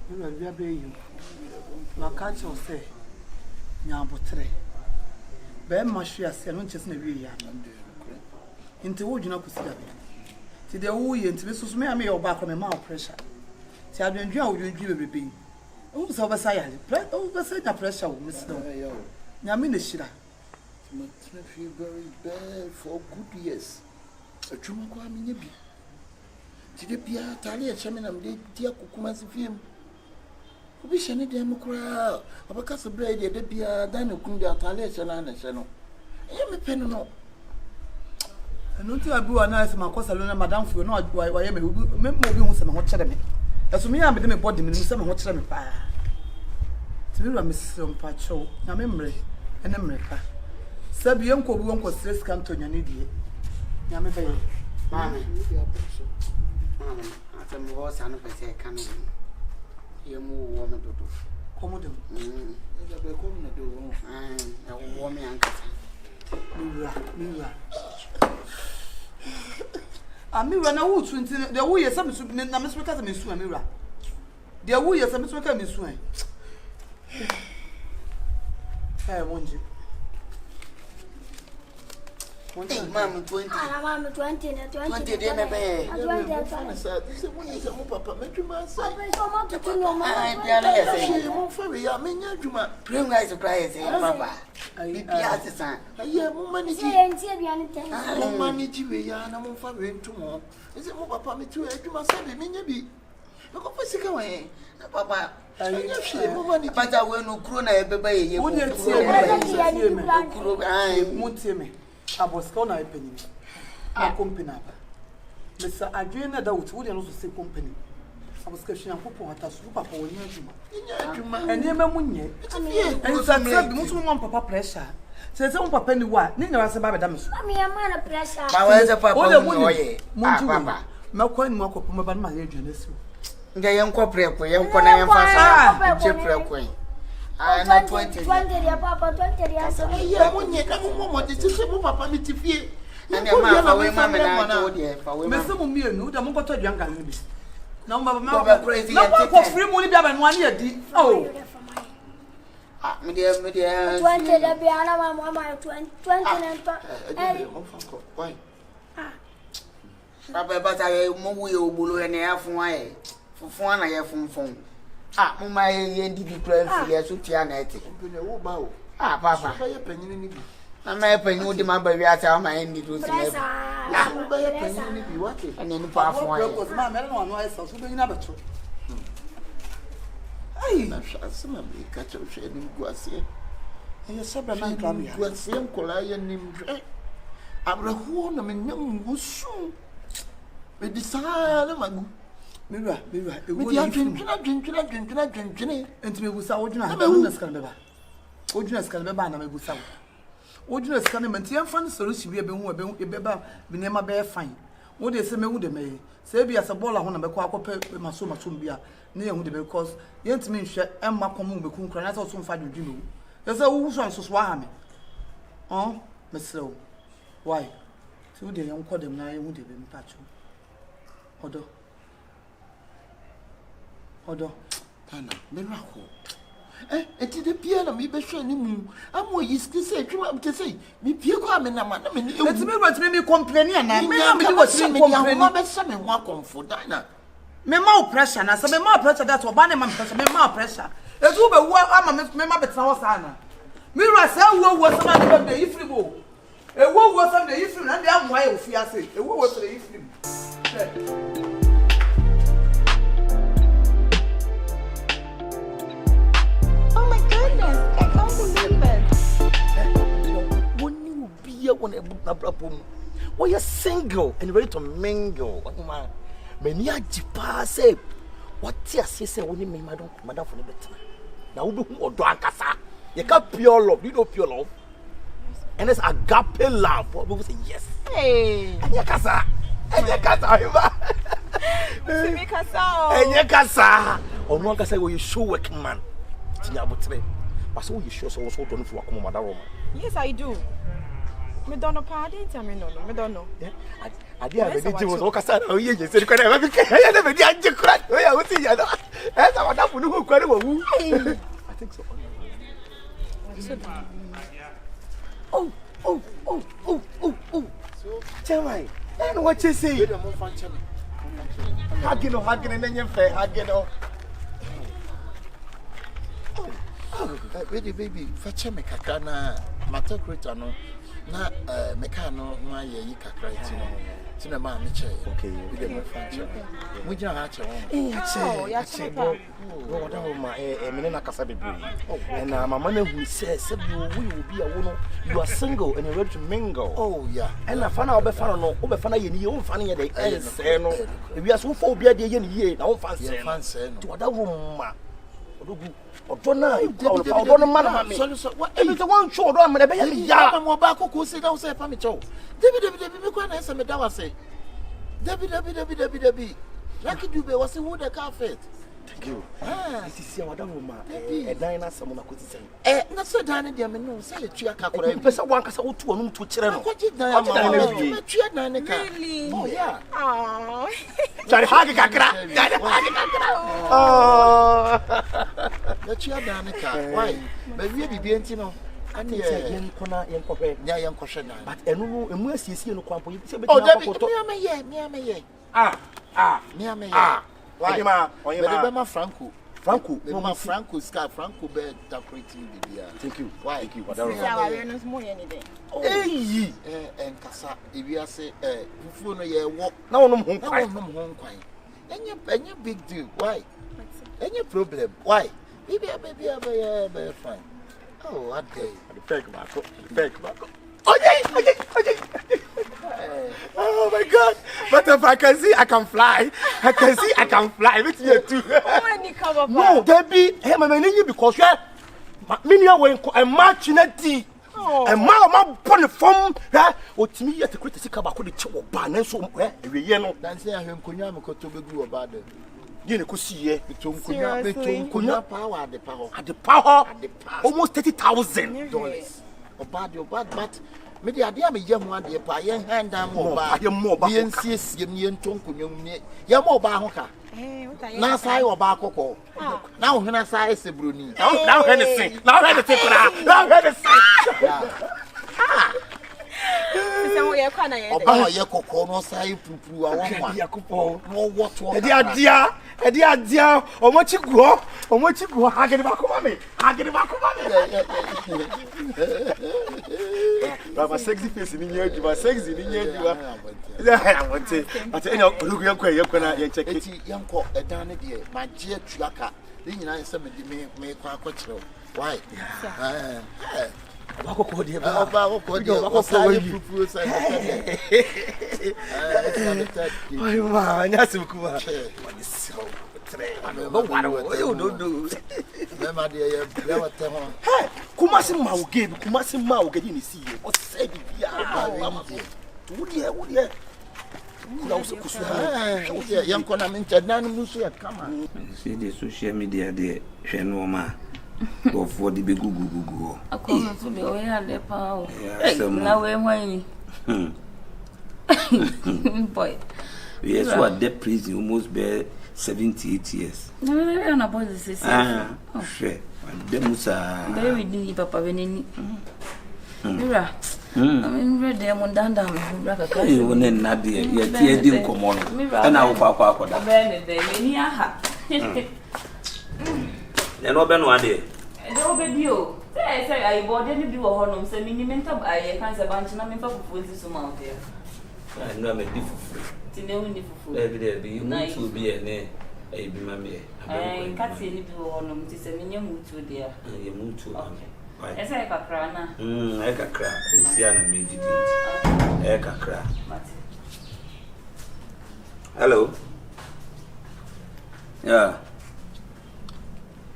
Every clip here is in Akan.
You will be you. My catch or say, Yabotre. Ben Mashia Salonches Nevia. Into wood you know could see that. To the woo and to Mrs. Mammy or back on a mouth pressure. See, I've been drowned in you be. Oh, so over side. Over side pressure, Miss Snow. Yamina Shira. I feel very bad for good years. A true Kwame Nibi. Did it be a Talia Chamin and dear Kukumas film? We shall need them crowd. Of a castle bread, there be a dino Kunda Talia Chalana Channel. I am a pen no. And until I grew a nice Marcos alone, Madame, for not why I am moving some hot cherry. As me, I'm between a body and some hot cherry pie. To be a Miss Pacho, a memory, and America. Sabi uncle won't go stress come to your needy. Yammy Bay. Mammy, after more son of a second, you move woman to do. Commodum. I warm me uncle. Mira. A mirror now, the way is some Miss Wickham Miss Mira. The way is some Miss Wickham Miss Sway. I want you. Mamma 20. Mamma 20 and 20 dinner bed. Bring my surprise, Papa. Piazza. Yeah, money. Money to be a number for him tomorrow. Is it more Papa me to a must have been maybe? Look up a second way. Papa, I money, but I will no crooner, baby. Won't see me. I was going to open a company. Mr. Adriana Doubt would also say company. I was catching a couple of us, Papa, when you and near Mamunia. And said, Muslim Papa pressure. Says, oh, Papa, any what? Neither as a babadas. I mean, a man of pressure. I was a papa. Malcolm Moko, my agent. The young corporate, young Papa, Chipper Queen. I am not 20. 20, Papa, 20 years. Yeah, when you come home, what did you say, Papa, me to fear? And your mamma, I told you, for women, Mr. Mummy, no, the Mokoto young lady. No, Mamma, crazy. No one for free money, and 1 year. Oh, me dear, 20, the piano, Mamma, 20 and why? Papa, but I move blue and air from my for fun. I have phone. My NDB plan for your Sutianity. Papa, I'm a penny with my baby at my end. It was and then the power was my man on my house, who never took. I some of the catch of shading Guassier. And your suburban come Guassier, Collier named I'm the whole of young was soon. With the silent Mira, with your drinking, and to me was our ordinary scandal. Ordinary scandal, and I was out. Ordinary scandal, and the unfun solution be a beba, be never bear fine. What they say, me would may say be as a ball on a quack with my so much beer near would because yet me share and my common be coon cranat or some fire you. There's a woos on so swam. Oh, Miss Slow. Why? 2 days on call them now, you would have been patch. Odo, Anna, miracle. It is the piano, me be showing him. I'm what you say, to say, me piano, I'm in a man. Let's me what me complaining, and I mean, what's me complaining, some one comfort, Dinah. Me more pressure, and I say, more pressure, that's what Bannerman pressure, me more pressure. It's over what I'm a member of Sana. Mira, say, what was somebody of the Ifribo? A what was on the Ifrim, and the am why of Fiasse, a what was the Ifrim? I can't believe it. When you be on a book, when you're single and ready to mingle, many are pass. What tears you say when you make madam for the better? Now, who or Drankasa? You got pure love, you know pure love. And it's agape love. What people say yes. Hey, and your casa, and your casa, and your casa. Or no casa, where you show working man. But so you sure so also don't for Madam. Yes, I do. Me don't know party, tell me no, me don't know. I did have a was all cast. Oh, yes, you said, I never did. You cried. Oh, yeah, what's the other? That's our quite a woo. I think so. Oh. Tell me, I know what you say. Hugging and then you're fair, hugging. Baby, fetch me kakana, matocreta no, na mecano, my ye kakra, to the man, okay, with the furniture. Would you have and my mother who says you will be a woman, you are single and you're ready to mingle. Oh, yeah, and I found out over funny and you funny at the end. We are so phobia the year, no fancy to a woman. Odona so what the one show do am na be ya am oba kokko si da say pa me cho David me kwa na say me da wa say David lucky do be was who the car fit. Thank you. It is your woman e dan na sam na ko ti say na so dan dia me no say tua kakora e pesa wan kasa otu onum to kire no ko ji dan na tua dan ne ka oh yeah ah dari hage kakra oh the tua dan ne ka why be wie bibi enti no ani yen kona yen kohwe nya yen kohwe na but enu emu asiesie no kwampo yi se be tia kokoto me ameye me ameye Oyema Franco no Franco scar Franco be decorating bibia. Thank you. Why? Thank you. Awareness more anything. Hey, enkasa ewiase fufu no ye wo na wonom ho kwan. Any big deal. Why? Any problem. Why? Baby fine. Oh, what day? The fake back. Okay. Oh my God! But if I can see, I can fly. I can fly. With you too. No, Debbie, hey, my man, because you're a match in a tea. And my bonnet form, what me at the critical about the chow ban and so where we know. That's there, him Kunyamako to be good about it. You could see between Kunya power at the power, almost $30,000. About your bad, but. Me the idea me yam one dey pa yen hand down more ba yen sis yen tonku nyum ne yam oba ho ka na sai oba kokko na wo hena sai se broni na wo hena se kura se wo ye kwa na ye oba ye kokko no sai pupuru a won wa yakopon no woto e di adia omochi guo hagere ba koma me Baba sexy face ni nyeju ba sexy ni nyeju ba I want to but any look yakwa na check it yanko edan ne de magie atuaka ni nyina se me kwa akọkire why Bako ko de ba sai pupuru sai Ay ma nyasim kuma so you don't do. Remember the hey, Kumasi Mauge ni see you. What said ya? Would young Conan musu ya kama. See the social media there, Shenoma. Go for the big gugu. I come to the way and the power. Now we're whining. Boy. Yes, what the prison almost bear 78 years. No, I'm not supposed to say. Oh, shit. Demusa. Baby, didn't Papa Venini. Mira, I mean, read them on down. You won't not dear. Yet, dear, didn't come on. And I will papa. Then open one day. No, baby, you say I bought any do a honor, say, Minimentum, I can't say bunch of for food this amount there. I know I'm a different. Every day be nice to be a name. A be mammy. I can't see any do honor, tis a minimum to there. You move to as I got crana. I got crap. It's Yana made it. I got crap. Hello. Yeah.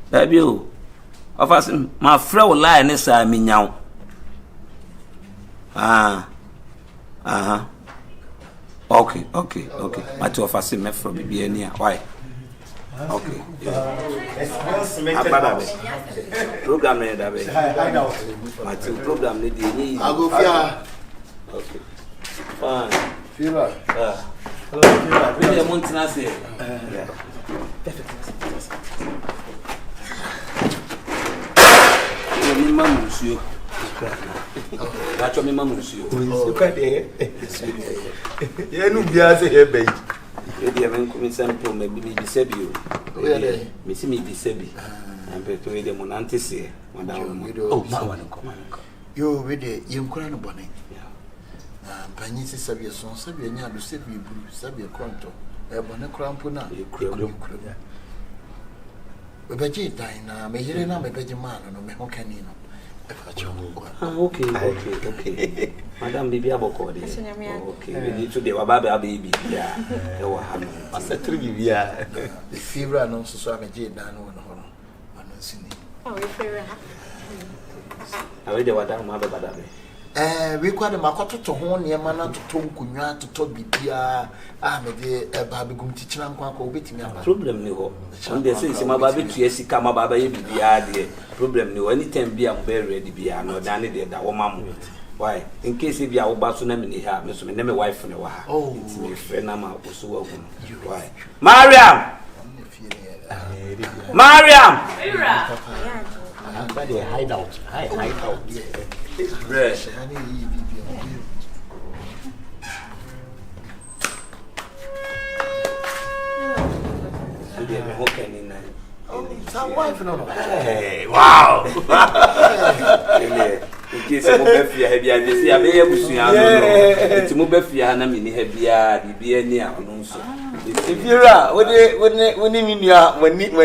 Baby, of us, my friend will lie and say, I mean, now. Okay. My two of us met from BBN. Why? Okay. Program that way. My two program lady. I go fear. Okay. Fine. Fever. Hello, Fever. Really, I want to say. nsuo. Bacho me mamu nsuo. Nsuo ka de. Ye nu bia se he bai. E dia men ko sample me bi sebi o. Me si me bi sebi. Ampe to e de monante se. Madam. Oh, ma wa nko. Yo we de yenkura no bone. Panyi se sabi so sabi nya do sebi buru sabi konto. E bone krampo na e kura. We beji dai na me yire na me beji man no me hokani no. Okay. Madam bibi aboko de. Okay. We need to de wa baba baby bia. E wa ha no. Asetri bibia. The fever no so beji dan no no. Ano sini. Oh, we fever ha. Awe de wa dan ma baba da be. We kwade makototo ho niema na toto nkunwa toto bibia me de ba begum tichira nkwa akọ obetimi aba problem ni ho on dey say ma baba betu esika ma baba ye bibia de problem ni ho anytime bia mo be ready bia no dan de da wo mamu why in case bia wo ba so na me ni ha me so me na me wife ne wa ha it's me friend na ma oso wa hu why Mariam But they hide out. It's fresh. Hey, wow. In case mo be fia he bia de sia be abusua no enti mo be fia na me ni he bia bibia ni a ono nso Ifira woni minua wani mo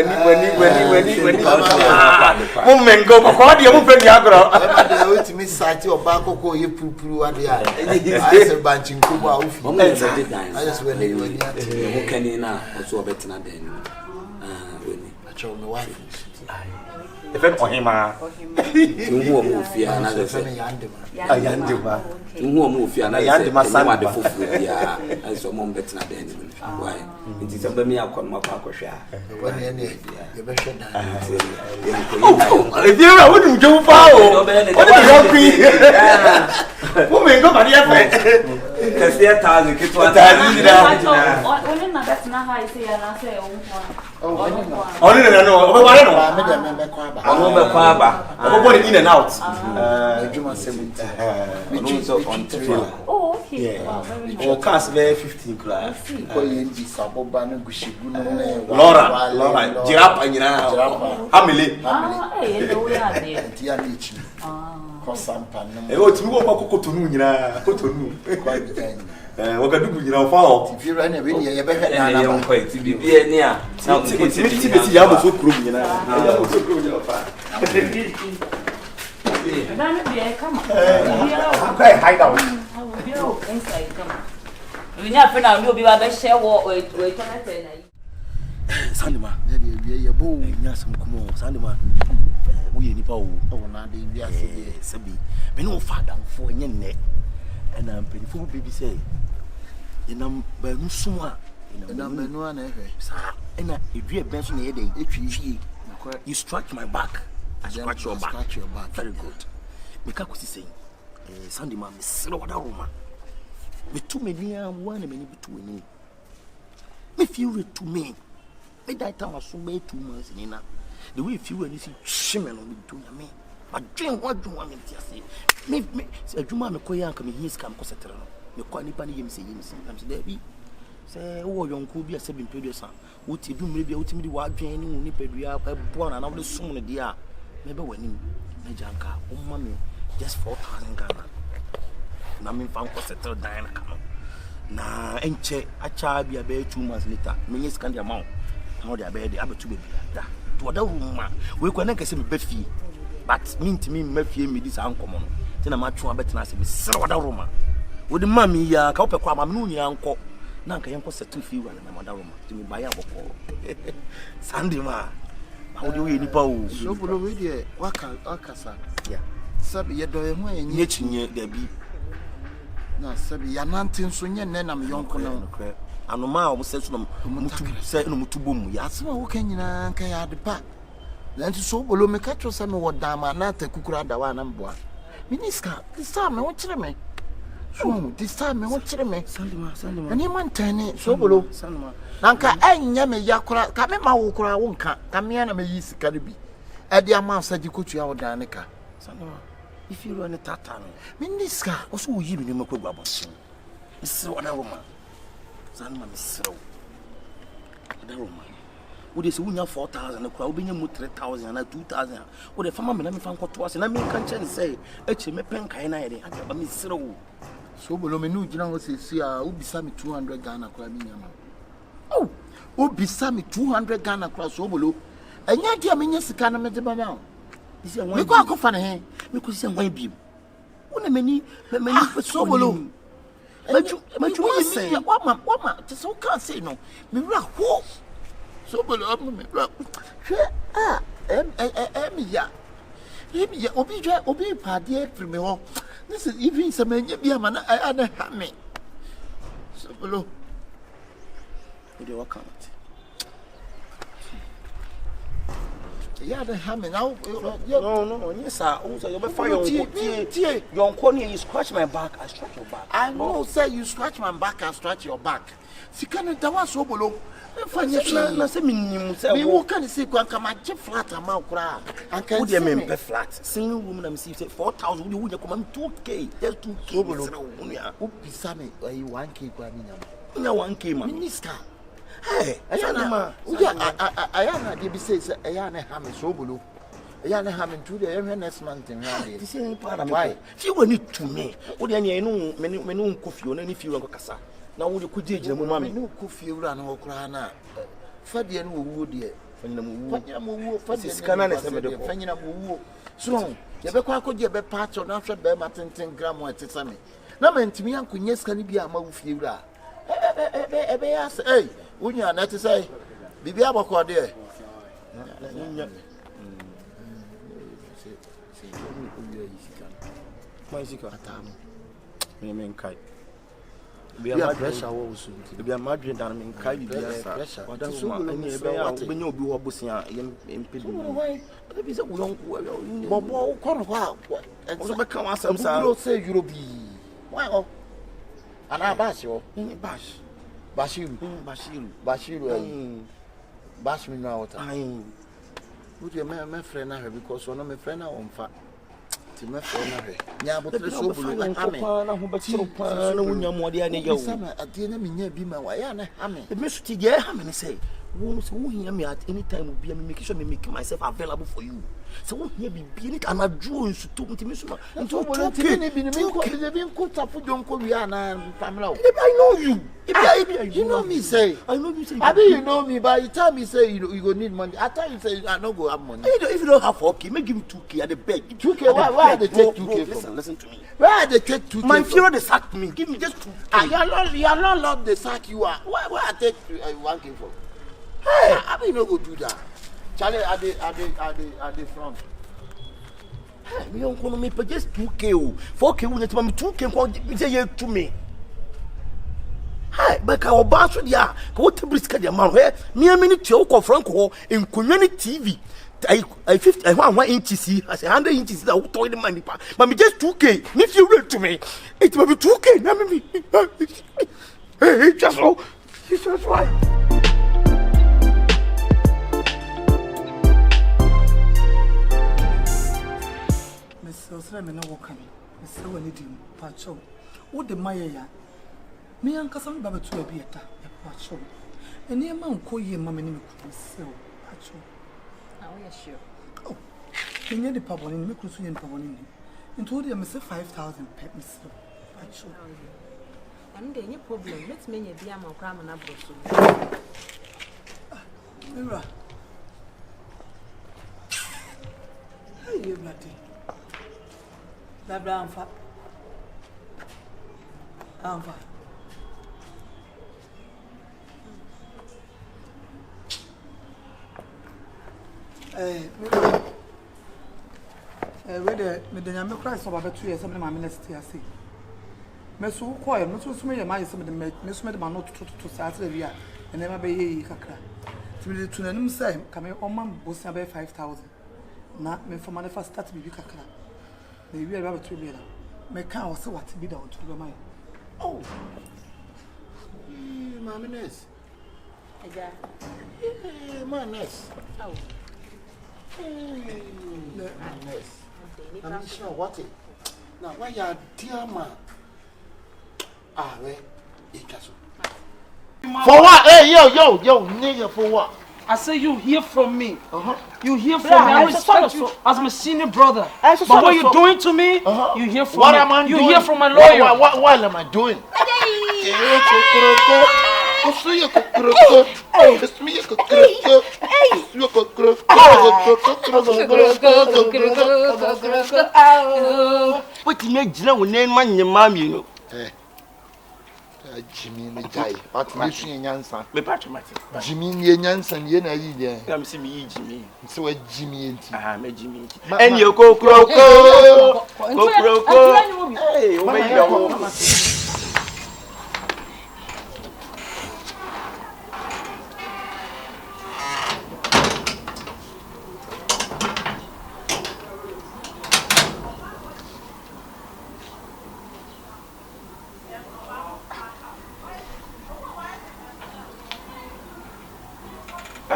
mengo ko de mo pe ni agro de ultimi site oba kokko ye purupuru ade a I say banchi nkubu a ufi mo me say dan I just when you mo kani na so obetena dan woni acho me wife Efen ohima nhu mo fia na de say Yandema nhu mo fia na de ma de fofu bia so mo betena dan why nti se ba mi akon ma pa akohwa when you be hwe dan Ifira woni njo fa o woni mo mengo ma dia fe kasi ya tazi kitu woni na betena ha ise ya na se Oni no o ba no me kwa aba ono be kwa aba o bo in and out Juma 70 Oh, okay. O cast be 15 class ko yendi saboba no gushigu no Laura girapa nyina Hamile No ya de. Tia lichi ko sampa no e o timi wo kokoto nu nyina kotonu kwa bitan wakadugu nyina fa o Ifira na we ye be hwe na na ko ti bibia ni a na ti ya bo so kuro nyina ya bo so kuro nyina fa Dame bia kama. Kai hide out Bia inside kama. We nya fe na obi ba be share wo we tonete na yi. Sandima de bia ye bo nya sam kumo Sandima wo ye nipa o na de bia se sabi me no father fo nye nne na mpanyifo bibi say inam ba nsumu a na menu ana ehwe sa na edue ben so na ye dey etwi you scratch my back I scratch your back very good me ka kusi say Sandima me sero wada roma me tu me ni am one me ni bitu ni me feel it to me me that time so be 2 months ni na the way feel when you see shimmer no me do na me but dream what do want me to say me adwuma me koya anka me his kam ko setere no me kwa nipa ne yem se am se there bi say wo yonko bi ase bimpedu sa wo ti dumre bi wo ti mi di wa adwen ni wo nipa dua bo na na wo sum ne dia me be wani me janka o ma me just 4,000 Ghana na me fan ko setere dan na kano na enche acha bi abe 2 months later me yes kan dia mawo na wo dia be dia abetu be bia to wada ruma we kwa na kase me be fi but mint me mafie me dis ankomo no te na matwa betena se me sere wada roma wo de mami ya ka opekwa ma no nyina anko na nka yenko settle fi wa na wada roma te me baya boko Sandima how do you nipa o Sobolo we de wakasa yeah sabi ye do ye ho enye nyechinye da bi na sabi ya nantin so nye nne na me yonko no anoma o se so no mutu se no mutu bom ya asema wo kan nyina kan ya de pa nanti Sobolo me ka tro se me wodama na ta kukura da wa na mboa minister this time me wo kire me so this time me wo kire me Sandima ani man tane Sobolo Sandima nanka enya me yakura ka me ma wo kura wo nka ka me na me yi sika de bi e de ama saji kotua wo dan ne ka if you run a tatan, Minister, also you in your Mrs. Awurama. Son, Miss Awurama. Would you say we have 4,000, a crowd being 3,000 and 2,000? Would the farmer let me find what was, and I mean, can't say, H. me pen kind of Miss Row. Sobolo me no gina wo se sia obisa me 200 Ghana kra me nyama. Oh, obisa me 200 Ghana kra Sobolo. Enya dia me nya sika na me de baba. Me ko akofa ne he. Me ko se wan biem. Wona mani Sobolo. Maju say wama te so kan say no. Me wra ho. Sobolo me wra. Hwe ya. Obi pade free me ho. This is even some be man I have me. Sobolo. Would you work out? Yeah, they have me now. No, yes, sir. Also, you'll be fire. Your corner, you scratch my back, I scratch your back. I know, say you scratch my back, I scratch your back. Sikana dawa Sobolo. Me walk and say, come my flat amount cry. And can you me flat? Single woman, I'm seeing 4,000. You would come 2K. There's 2K. Sobolo. Upisame, you 1K. No 1K, Minister. Hey, I am a says, I am a hammer Sobolo. I am a hammer to the next month in Raleigh. This is part of why. She will need to me. Would any know many coffee on any few of Cassa? Now, would you could do mammy? No coffee run or crana. Fadian wood, dear. Fadian Canan is a medical. So, you better could you be part of after Bear Martin gram what it's a me. No man to me, Uncle Yes can be a mouth you. Hey, wouldn't you not to say? Be able to there. Be a pressure also. Be a Madrid and in Kylie pressure. What does when you do a bussy impediment? Why? There is a long Bobo Cornwall. And so become us some say you'll be. Why? And I bash you in bash. Bashiru. Bash me now. Would you my friend I have because one of my friend I won't fat. My friend, yeah, but the so who but so pan, more than a summer at the enemy near be my way. The Mr. Yahammy say, who hear me at any time will be making sure me making myself available for you. So won't hear me be it and I drew to talk to me so much. And so what been put up with John Koreana and Pamela. I know you. You know me say, I know you say, I mean, you know me by the time you say you go need money. I tell you say I don't go have money. If you don't have 4K, make give me 2K at the beg. 2K, why they take 2K? Listen to me. Why they take 2K? My funeral they sack me. Give me just 2K. You are not allowed the sack you are. Why I take 1K for? Hey, I mean no go do that. Charlie at the front. Hey, we don't want me pay just 2K. 4K will let me 2K say to me. Hey, but our boss with ya, go to brisk your man. Where me a minute to Franco in community TV. I 50, I want 1 inches, I say 100 inches that will toy the money. But me just 2K. If you read to me, it will be 2K. Hey, just so. It's just right. Mr. Me no work me. Mr. We need him. Pacho. What the Maya? Me and Cassam Baba to a beata. Pacho. And near Mount Koye, mamma, name could sell. Pacho. Oh, yes, sure. Oh, can you the pabon in Microsoft Pabon? And told him, Mr. 5,000 pet, Mr. Pacho. I'm getting a problem. Let's make a diamond cram and abroad. Mira. Hey, you bloody. Blah, fat. Whether the young Christ about 2 years, something my ministry, I see. Miss who quiet, Miss Smith, my some of the Miss Smith, my not to Saturday, and never be Kakra. To me, to them say, coming on my boss about 5,000. Not me for money for start to be Kakra. They will have a 2 million. My car was so what to be down to the mind. Oh, my nurse. Yeah, my nurse. Oh. Nurse. I'm sure what it. Now, why you dear man? Ah, wait, it doesn't. For what? Hey, yo, nigga, for what? I say you hear from me. You hear from me. I respect you as my senior brother. But what you're doing to me, you hear from what me. Am I you doing? Hear from my lawyer. What am I doing? What you make Jina will name man your mom, you know. Jimmy, me die. What my Yansan? Me patriotic. Jimmy, Yansan, Yena, I'm seeing Jimmy. So what Jimmy and Jimmy. And you go, hey, obey your home.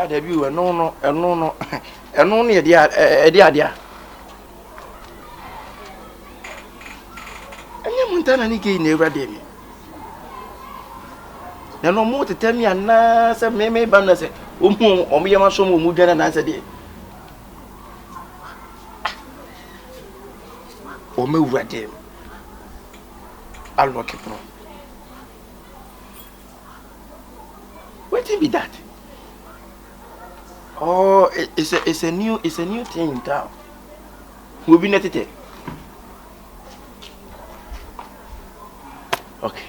Debut and no, and only a dear. And you won't tell any key never did me. There no more to tell me, and I said, May Banner said, or me, I'm so moved and answered it. Or move at him. I'll lock it from. What will be that? Oh, it's a new thing in town. We'll be net it. Okay.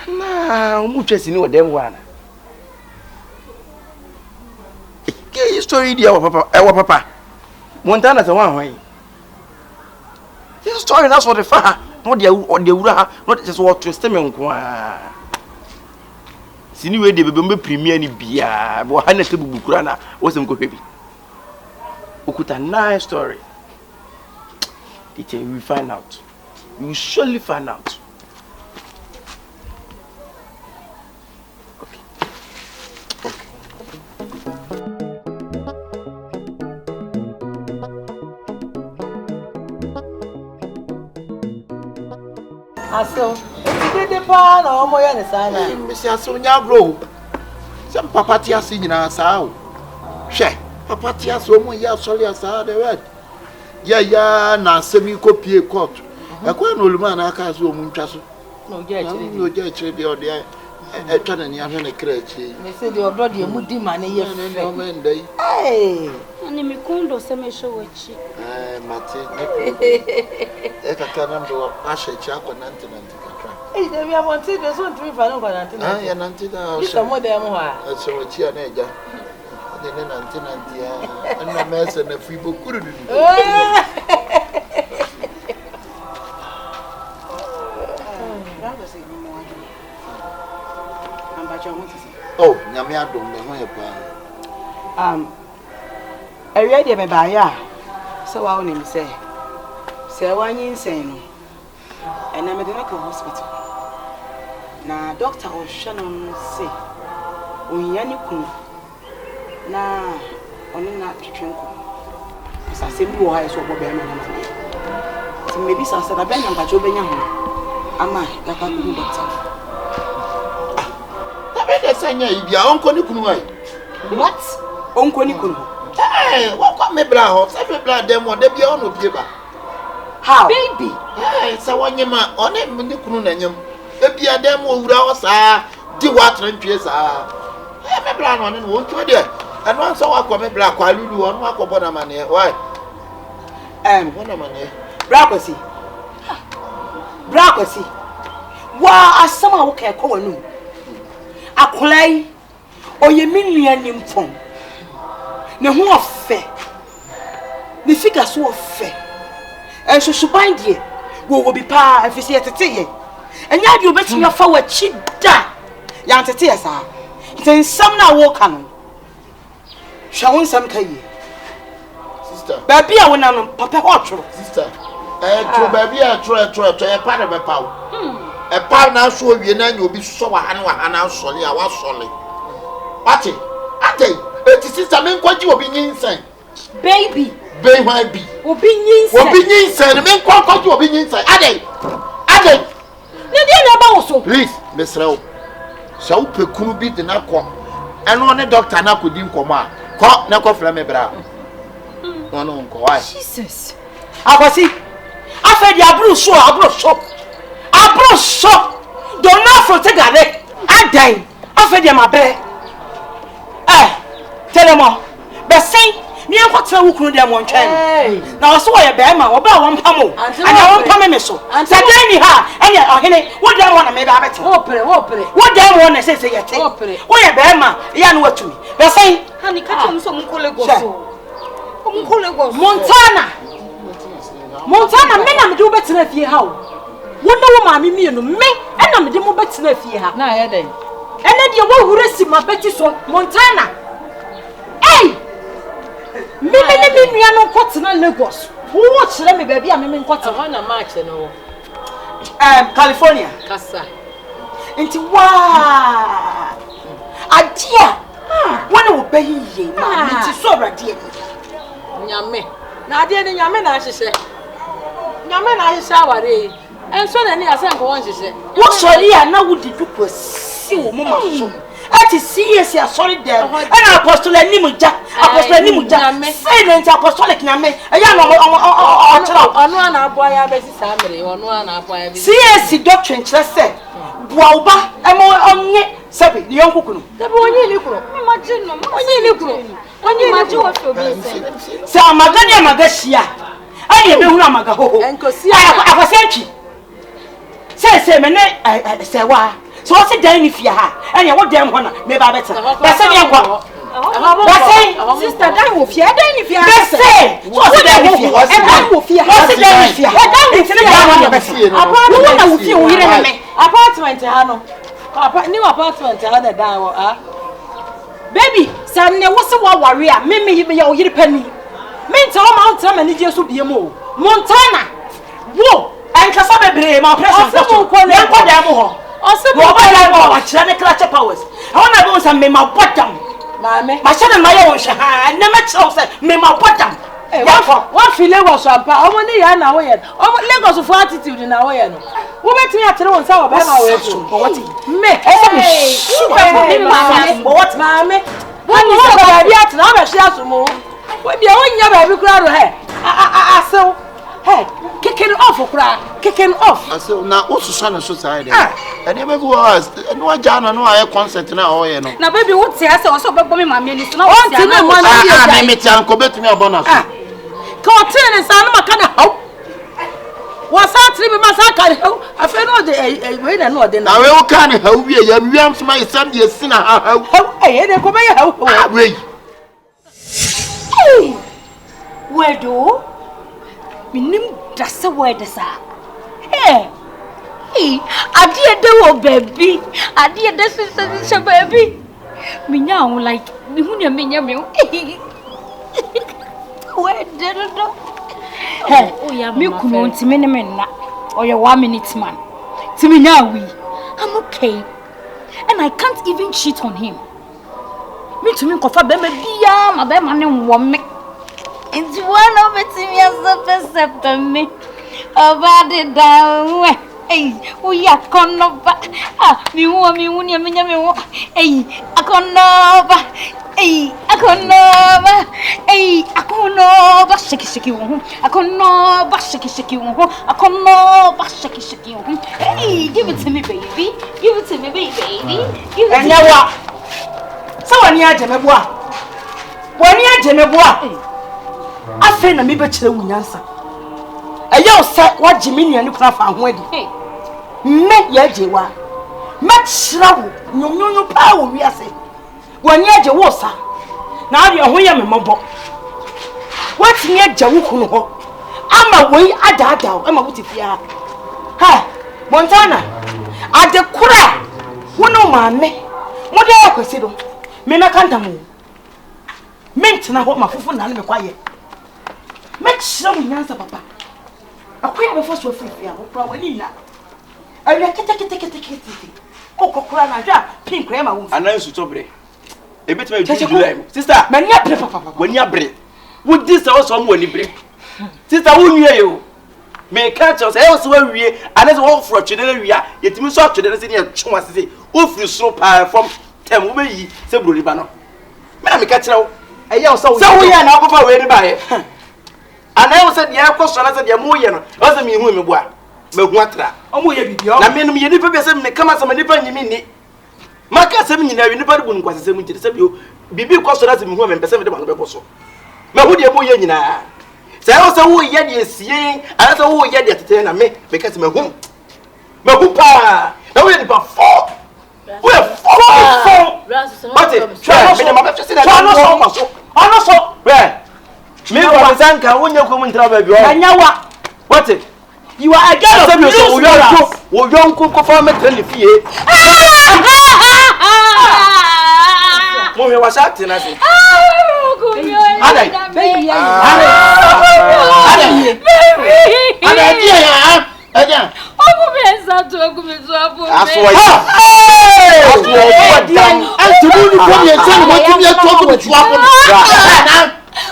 Nah, much as you know them one. Okay, story dear papa. Montana the one way. This story that's what the far, not the Ura, not just what to stem on. Sinuwe de bebe premier ni bia, but hana tebu bukurana wasn't go baby. Okuta nice story. We find out. We will surely find out. Aso, the pan or more than a sign. Mr. Sonia Bro. Some papatia singing our sound. She, papatia so more sorry as I the word. Yeah, now semi copy court. A quite old man, I can't so much. No, get the order. I try and you have a crutch. They say your brother moody man. Hey, and me condo semi show which. Martin, I can't do a check on hey, we have wanted this one to be found on Antina. Some more than one. So what's your name? Then Antina, and my mess and a free book couldn't. Oh, Namia don't know. I read him by so our name say 1 year insane, and I'm at the local hospital. Now, Doctor O'Shannon say, Unyanikun, now, only not to drink. As I say, you are so maybe I said, I been on Bajobena. Am I that I could do doctor? Your uncle Nikunway. What? Uncle Nikun? Hey, what got me blood? Every blood them or they be on no paper. How? Baby. Hey, so one your man on it, Nikun and him. Maybe a damn old house, do water and cheers. I'm a blood on it, won't you, dear? And once I come a black while you do on walk upon a man here. Why? One of money. Bracosi. Why, I somehow can call you. Akulai or ye million in phone. No more fair. The figure so fair. And so bind ye will be pa if you see at the tea. And yet you bet your forward cheap da. Yan to tears are. Then some now walk on. Shall some kay. Sister. Baby, I went on Papa Watcher. Sister. To baby a part of a pow. A pound now so you know you'll be so and solely I was solely. Ate, it is sister men what you be insane. Baby. Baby might be. Opinion inside, the men what you be inside. Ade. Please, Miss Rowe. So Pekunu beat the Nako. And one doctor Nako didn't come out. Caught Nako Flamebra. No, why? Jesus. I was see. I fed the abro shop. Don't know for take a leg. I die. I fed them a bear. Tell them all. But say, me and what's wrong with them one time. Now I saw a bear, my about one pammo. And I won't come in so. And said, what do I want to make a better? What do I want to say? Why a bear, ma? You know what to me. But say, honey, catch him some Montana, men am do better if you how. Wonder woman, me and me, and I'm the more better if you have. Now, then. And then you won't receive my betty so Montana. Hey! Me, I know what's in Lagos. Who watch let me, baby? I'm in what's on a march, you know. California. Casa. Into wow. Idea. When I will pay you, it is so right here. Yame. Now, dear, Yame, I say. Yame, I say, and so then I sang one, she said. What shall I now would you pursue, Mamma? At is serious, sorry, there. And Apostle Nimuja, silent apostolic Yame, a young one. CS doctrine, just said. Wauba, I'm on ye, Sabi, the young Kuku. The boy, imagine, so Magania Magasia. I didn't know Magaho, and Cosia, I was empty. Say, I say, why? So what's it done if you have? And you want them one, maybe I better. But say, sister, that will fear, then if you have say, what's it done if you have? And I will fear, what's it done if you have? I will feel me. Apartment, new apartment, other down. Baby, Sam, there was a warrior, maybe you penny. Means all mountain and it just to be a move. Montana, whoa, and Casabe, my present, powers. I want to go some me my bottom. My son and my own shine, never chose me my bottom. What feeling was a power only an hour? Lagos of attitude in our way. Who met me at the one hour? What? Make what, mammy? When you have yet, now I shall some more. When you own your crowd here, I saw. Hey, kicking off, kicking off. I said, now also Sana society. And never was no Jana, no I concert now. Now, baby, what's the answer? Also, but my minister, no one to know one. I met Uncle Betty Bonus. Cartoon and San Macana. What's that? Three massacre. I feel no day. Wait, I know then. I will can't help you. You am my son, dear sinner. Hey, they come here. Hey, where do? Minim dasa word sa. Hey, I dear baby. I dear this baby. Me now like me who me. Where did it go? Hey, oh yeah, me couldn't see me na or your 1 minute man. To me now I'm okay, and I can't even cheat on him. Me to me kofa be me bia ma be ma ne wo me. It's one of it to me as a percept me. About it down. Hey, we are conova. Me want me. Hey, I conova. Hey, I conova. Hey, I conova. Shiki. I conova. Shiki. I conova. Shiki. Hey, give it to me, baby. Give it to me, baby. Give it to me. So when you are Jemeboa. I feel na me betre wunyansa. Eya o se wa Jimmy anu kra fa ho adi. Me ya jewa. Me kira wo nyonyonyo pa wo wi ase. Wani aje wo sa. Na ade ho ye me mobo. Wati nye aje wo kunu ho. Ama wei adada ama wutifia. Ha, Montana. Ade kura. Wono maame. Mode akwese do. Me na kanta mu. Mentina ho mafufu na me kwaye. Make sure we answer papa. Akoya be force free fia, wo pra wani na. Awi kete. Kokokora na hwa pink cream a wo. Anan su tobre. Ebetima you do like. Sister, mani abre papa. Wani abre. Wo dis so so mo wani bre. Sister wo nwie yo. Me catch us. E wo so wie, anan so wo fro twede na wia. Yetimi so twede na se ne twon asese. Wo free so pa from tem wo be yi se brori ba no. Me na me catch wo. Eye wo so wo ye na papa we ni ba ye. Anan wo se de akọ na se de mo ye no. O se me hu me bo a. Me hu atra. O mo ye bibio. Na me no ye ni pe be se me kama se me ni pa nyimi ni. Maka se me nyina wi ni pa bu nkwase se mu tire se bio. Bibi kọ so na se me hu me pese me de ma be kọ so. Me hu de mo ye nyina. Se wo se wo ye de esie, ana se wo ye de tete na me ka se me hu. Me hu pa. Na wo ye ni pa 4. We 4. But try me de ma be se na no so. Ono so. Where? Me ko sanka wonya ko mun tra ba bi o. Anyawa. What it? You are a girl of news. Wo yonko ko fa me tra ni fie. Mo me wa sha tina se. Ada dia ya. Ada. Ogu benza to ogu bezo abu. Aswa ya. Aswa dan. Antuni ko ye se mo tumi e to ko tu apo no.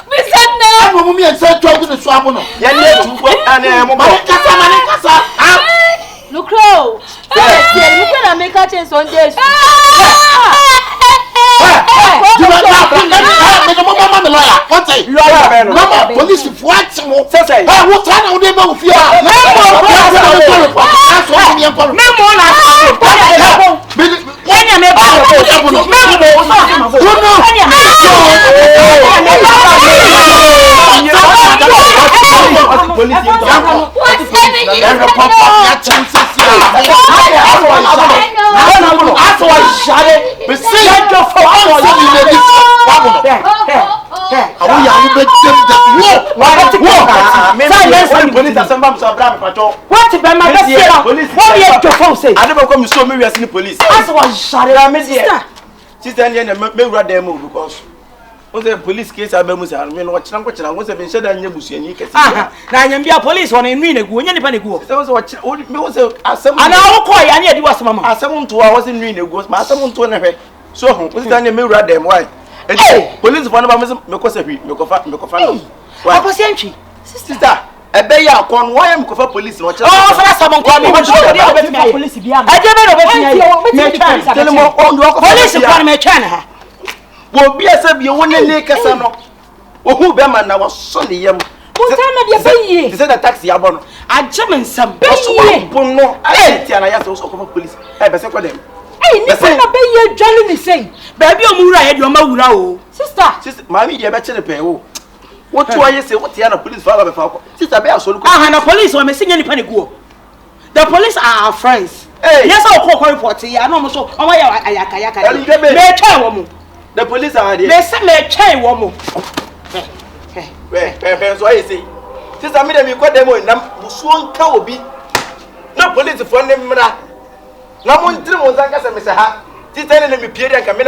Bisana. Mo mi e se to ko tu apo no. Ya ni etu ko ana mo ba. Mani kasa. Lukro. Ye mu na make a change on this. Police fight mo. Say, what time we dey go fear? What be my best police? What be your phone say? I never come so me we are police. As one share me sister. Sister and me wura dem because wọ́n say police case abamu say me no watch na wọ́n say be sheda nya busuani kese. Na nya bia police won nwi na gu onya nipa na gu. Say wọ́n me wọ́n say asem. Ana wo ko ya na e di wasema ma. Asem nto a wọ́n say nwi na gu ma asem nto na hwe. So ho sister and me wura dem why? Police for no ba me ko say hwi me ko fa no. Akosi antwi. Sister ebe ya akon why am ko fa police no che. Oh so na sabon ko me ho police bia. Aje me no betimi ayi. Me twa. Tell me on do ko police ko me twa na ha. Wo bia se bia woni ne kasa no. Wo hu be man na wo so ne yam. Mutana de bayi. Say the taxi abo no. Aje me nsam bayi. Bon no. Ai ti ana ya so ko fa police. Ai be se ko dem. Ai ni fa na bayi adwale ni sei. Ba bia o mu wura ye de o ma wura o. Sister, mami de be chere pe wo. What to I say what ya na police father be fa ko. Sister be asolu ko. Na police o me sinya nipa ne guo. The police are our friends. Hey. Yes, I will call report here. I know so. Oh my ayaka. Me try woman. The police are there. Me say me try woman. So I say. Sister me dem ko dem o nam musuo nka obi. Na police for ne mra. Na mo ntiri mo zanka se me se ha. Sister ne me pie dem ka me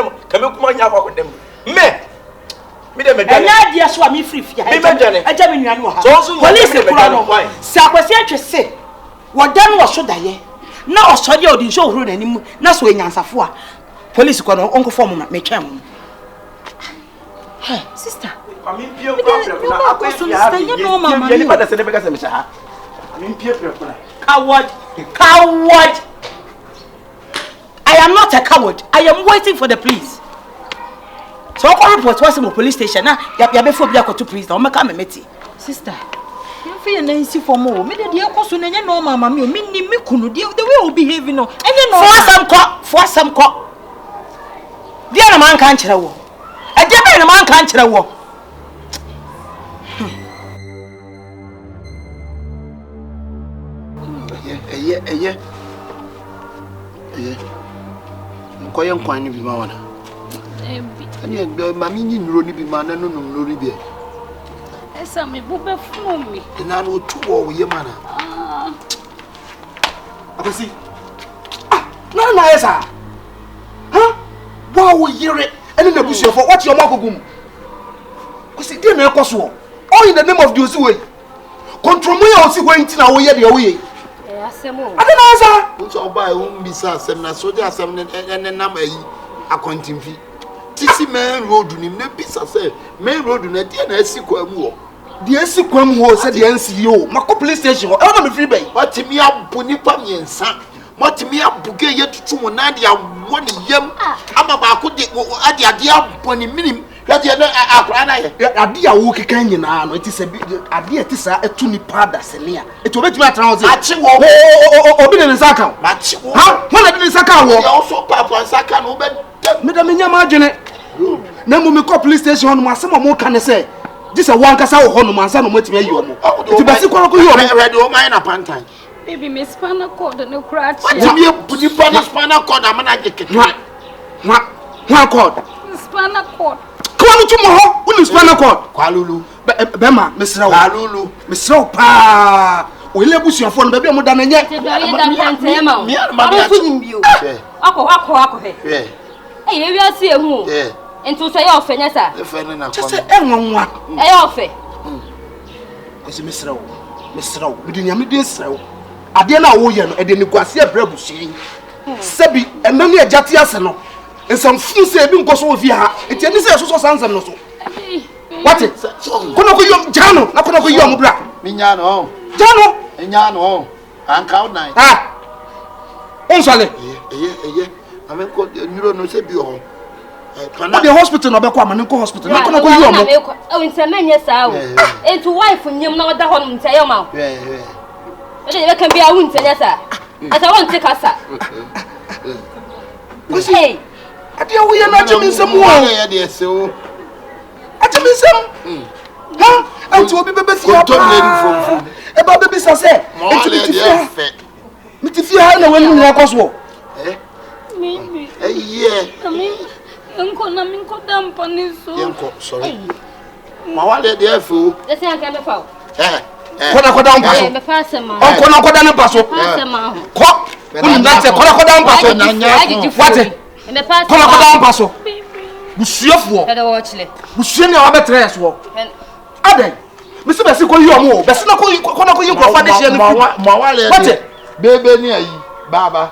kuma nya kwa dem. Me dem edane. Enya dia so am free fia. Me medane. Aja me nuanu ha. Police kura no. Sa kwase atwese. Wodan wo so daye. Na osode odi nso huru nanim na so enyansafo a. Police ko no onko form na me twan mo. Hey, sister. Ami pie problem na akwese ya. Ye ni pada se ne be ka se me ha. Ami pie problem. Coward. I am not a coward. I am waiting for the police. So I report what's in the police station now. Ya be for bia to police now. Make am meti. Sister. You feel na nsi for more. Me dey koso na nya no mama me ni me kunu the way we behave no. Enye no. For some ko. Dia na man kan kire wo. E dia be na man kan kire wo. Eye. Koye nkwan ni bi ma wana. Ani mami ni nuro ni bi ma na no nuro bi. Esa me bube funu mi. Na no tuwo wo ye mana. Abasi. Na esa. Ha? Wa wo yire ene na busu fo what your mako gum. Kosi dey na ekoso. All in the name of the Oziwe. control me or see when tina we the away. Asemo. I don't know sir. Who's all by whom be some na soldier some and number a quantum fee. Tisi main road nim na bisa say main road na dia na asikwamu. The asikwamu ho said the NCO. Mako police station. I want me free bay. What me abu nipa miensa. What me abu ge yetutu mo na dia woni yam. Ama ba ko de ade ade aboni minim. That you akra na ye. Ade a wo keka nyina no. It is a ade etisa etu nipa da senia. It obetumi atra ho say. Achi wo. Obi de nsaka. Achi wo. Ha? Wona de nsaka wo. You also papa nsaka no be. Me da me nyama adwene. Na mu me call police station no asem mo ka ne say. This a one kasa wo no mansa no matimi ayi omo. Ti basi kwara ko yi omo. Ready o man na pantan. Baby, me spinal cord no crack. What me put the spinal cord am na get. One cord. Spinal cord. Come on to mo ho. Uni spinal cord. Kwalulu. Bema, Mr. Kwalulu. Mr. Pa. O ile busuafo no ba mu da na nye. Akọ he. Eh, we asi ehu. Ento so ya ofenya sa. Efene na kwa. Just enwanwa. Ya ofe. Kwesi Mr. O, bidi nyame din srew. Ade na wo ye no ede ni kwase abrabusin. Sebi enani agate ase no. Ensam fu se bi nkoso ofi ha. Eti ani se so sansam no so. What it? Kono ko yom jano, na kono ko yom bra. Minya no. Jano. Enya no. Anka nine. Ah. Onsale. Eye. Amen ko nyuro no se bi ho. But the hospital no be kwa mane ko hospital. Na kono ko yom. O ntamenye sa o. Ento wife nyem na oda ho no nteye ma. Ede can be a wound sa. As I want to kasa. Hey. Ade wo ye na chemi nsem wo. Ya de so. Achemi nsem. Ha? Anti obi bebe fia. E ba bebe sa se. Enti bitifia. Mitifia na wani mu akoso. Mimi. Eye. Enko na minko dampa ni so. Enko, sorry. Ma wale de afu. Ese anka me fa. Kona koda mpaso. Me fa sema. O kona koda ne mpaso. Fa sema. Ko. Uni ndate kona koda mpaso. Wate. Me fa. Kona koda mpaso. Busuafo. Kada wo chile. Busua ne wa betre so. Aden. Me se besi ko yi omo. Besi na ko kona ko yi krofa de hye ne. Ma wale. Wate. Bebe ni ayi. Baba.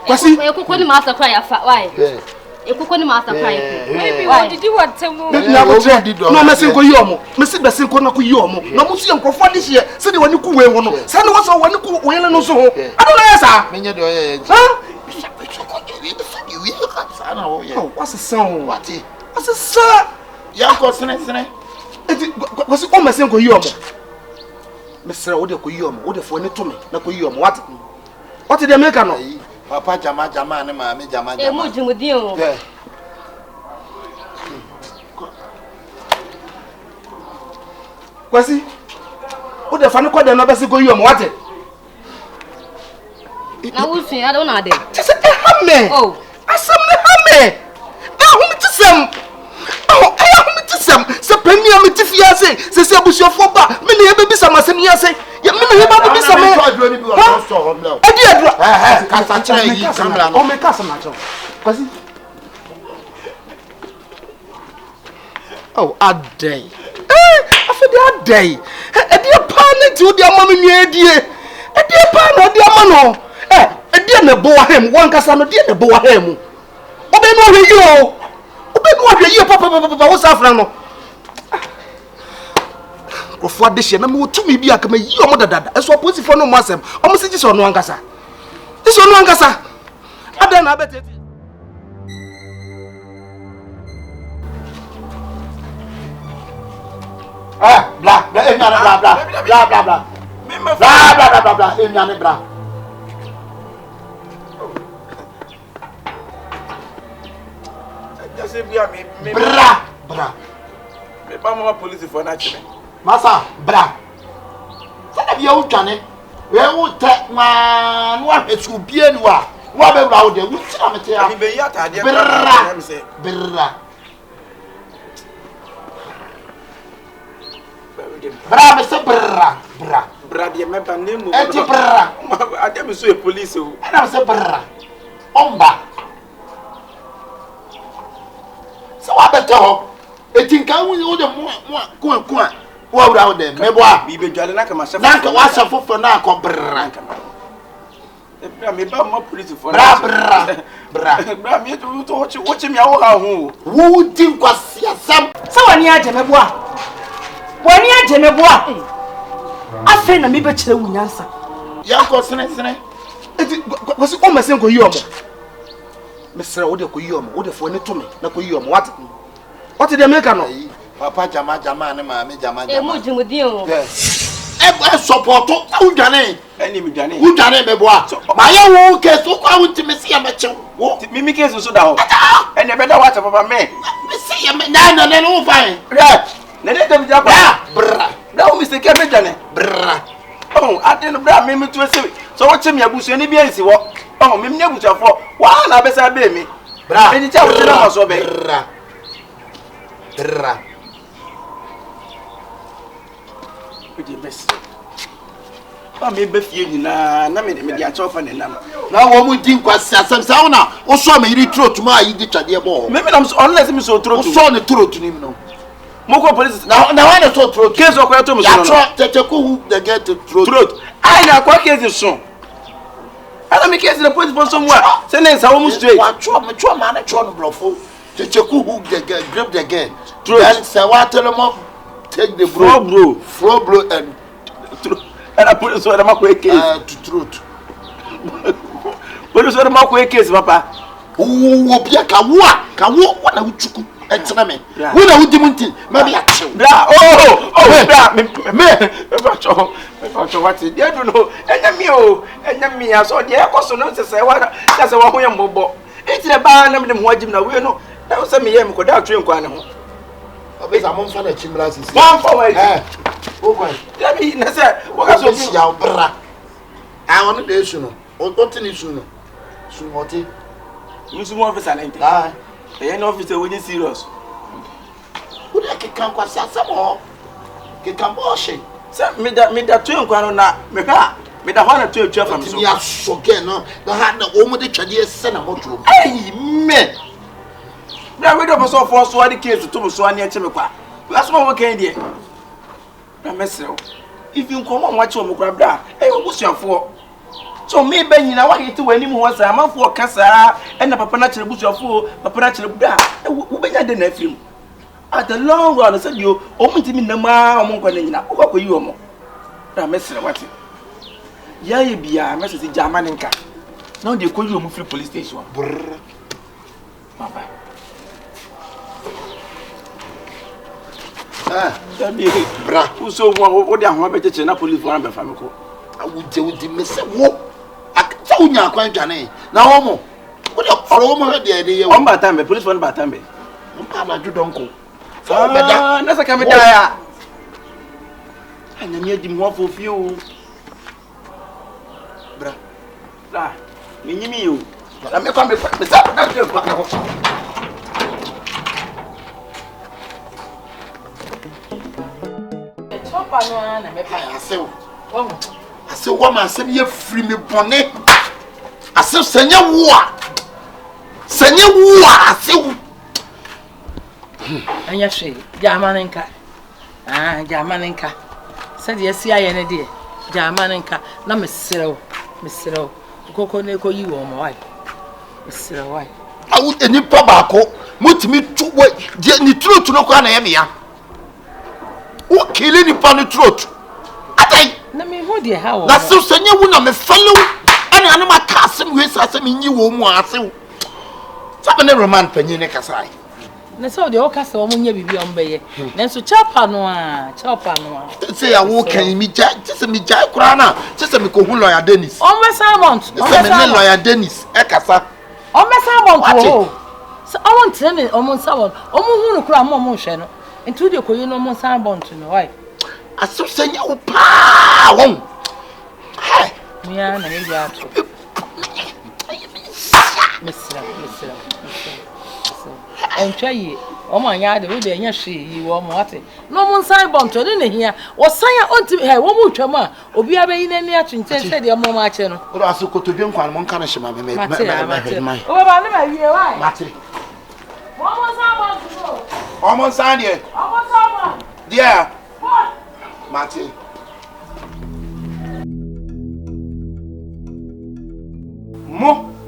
Kwasi. Ekoko ni master cry afa. Why? Ekoko ni master cry. Maybe what did you want to move? No mesi ko yi omo. Mesi besi ko na ko yi omo. Na mo si krofa de hye. Se de wani ku we wo no. Se ne wo so wani ku we le no so ho. Adona yesa. Menye de oye. Ha? Oh, what's the sound? What's the sound? Yeah, sene. What's the message for you? Mr. Ode ko yom, ode fo ni to me na ko yom. What did they make no? Papa jama ne ma me jama. E mo jumudi o. Kwasi. Ode fa ni ko de no be se ko yom what? Na wusu ya do na de. Just hamme. Oh. Asam ne hamme. Ahum tisem. Ahum tisem. Se peni am tifia se abusuafo ba. Me ne be bisa masem ya se. Ya me ne ba be bisa me. Edi adura. Kasa kire yi kamera no. O me kasa na cho. Kwasi. Oh, adai. Afedi adai. Edi pa na ti odi ama me nua edie. Edi pa na odi ama no. Edi na bo ahem wan kasa no die na bo ahem. Obe no hwe yi o. Obe no hwe yi papa wo safran no. Kofo ade hye na me wotumi bi aka me yi o mo dadada. Eso oposifo no mo asem. O mo se ji so no ankasa. Ji so no ankasa. Ada na abeteti. Bla, enyane bla. Just be a me. Bra. Me ba mo police for na chime. Masa, bra. Sada bia utwane. We uta ma no ahesu bie ni wa. Wa be bra wo de. Wuti na mete ya. Ni be ya ta de. Bra. Bra, me se bra. Bra de me ba nemu. Eti bra. Ade me so e police o. Ana me se bra. Omba. So wa bete ho. Eti nka wu de mo ko What around them? Meboa. Be better like myself. Nanka was a for now. Compare. Me ba mo police for Bra. Bra me to watch me how Who think was some? Someone here, Jemeboa. 1 year, Jemeboa. I feel a me better than answer. Yanko Sene. Was almost in Koyom. Mr. Odekoyom, Ode for any to me, Nakoyom. What did they make? Papa Jama and Mammy Jama. Moving with you. Support who done it? Any Johnny. Who done it, Meboa? My own case, so I want to miss him at you. What? Mimi case so down. And the better watch about me. Miss him, Nana, and all fine. Let them jump. Bra. No, Mr. Kevin Johnny. Bra. Oh, I didn't bring Mimi to a city. So what's him your bush any BNC walk? Oh, Mimi never for 1 hour beside baby. Bra. Any child was so big. Bra. I may be feeling na chofa ne nam. Now one would think was some sauna or saw me throw to my dear ball. Maybe I'm unless me so throw to saw the throat to him. Moko police now I saw throat of Kwato me Kyekyeku the get to throat. I na kwa case so. I don't make case the police for somewhere. Say na say almost straight. Mature man try blofo. Kyekyeku who the get grab the get. Then say what tell them take the bro and and I put so the makwe case to throat. Put so the makwe case papa. Who be ka wo na uchuku etena me. Who na udimunti maybe a chill. Bra me what they don't know. Enemy I saw the air no say what that's what we am bobo. It's the ban them wajim na we no. That was me yem ko da train kwa ne ho. Obeza mo fa na chimra sisi. One forward. Okay. Let me na say what so si ya bra. I want the issue no. What tin issue no. Sumoti. Musumo officer 90. Ah. The officer we serious. Who dey kikan kwa sasamo? Kikan boshi. Say me da train kwa no na me ka me da hwana to atwa fam so. Ya soge no. Na ha na o mo de twade ese na moto. Ai me. Na we do so for so the case to so ani eche me kwa. Last one we can there. Na mesrew. If you come on watch o mo kwa bra, obusuafo. So me ben nyina wa hiti wani mu ho sa amafo kasa na papa na kire busuafo, papa na kire bra. Wo benya de na afim. At the long run said you o mutimi na ma o mo kwa nyina. Wo kwa yi o mo. Na mesrew wati. Ya ye bia mesese jama nka. Now they call you free police station. Papa. Bra. Who so what they are better na police for am be famiko. Would me say wo. So nya kwan dwane. Na wo mo. Wo de foro mo de de ye wo. On batambe police for batambe. Mpa na ju donko. So beda. Na saka me da ya. Anya me adi mo afo fi o. Bra. Bra. Me nyimi yo. Na me kwa me sa na de kwa ko. Chopa no na me pa asew. Asew wo ma asem ye free me bone. Asew senya wo a. Senya wo a asew. Anya hwe, jamanenka. Jamanenka. Said yes aye ne de. Jamanenka na mesrew. Koko ne ko yi wo mo wai. Mesrew wai. Awu enipa baako mutimi tu we ni throat no kwa na ye me ya. Wo kile ni pa ni throat. Atai na me ho de ha wo. Na so senya wu na me falo. Ana ana maka asem we sa asem nyi wo mu asew. Sabe ne roman panyi ne kasai. Na so de o kasa o munya bibi o mbeye. Na so chapa no a. Say ya wo kan mi ja, se mi ja kura na, se mi ko hu lawyer Dennis. O me Salmont. Se me lawyer Dennis e kasa. O me Salmont o. So I want to me o mo Salmont. O mo hu no kura mo hwe no. Ntu de koyi no mo Salmont no why? Aso senya wo pa won. Hey, mi ya na me ja to. Mesra. Entwa yi o ma nya de we de nya hwe yi wo mo ate no mo nsan bon to ne hia wo san ya onti he wo mo twam a obi abayi na ni atwenten se de mo ma che no o aso kotobi nkwan mo nka na hye ma me o ba ne ma wie wa mate mo nsan bon to o mo nsan de o mo nsan bon dia Mate.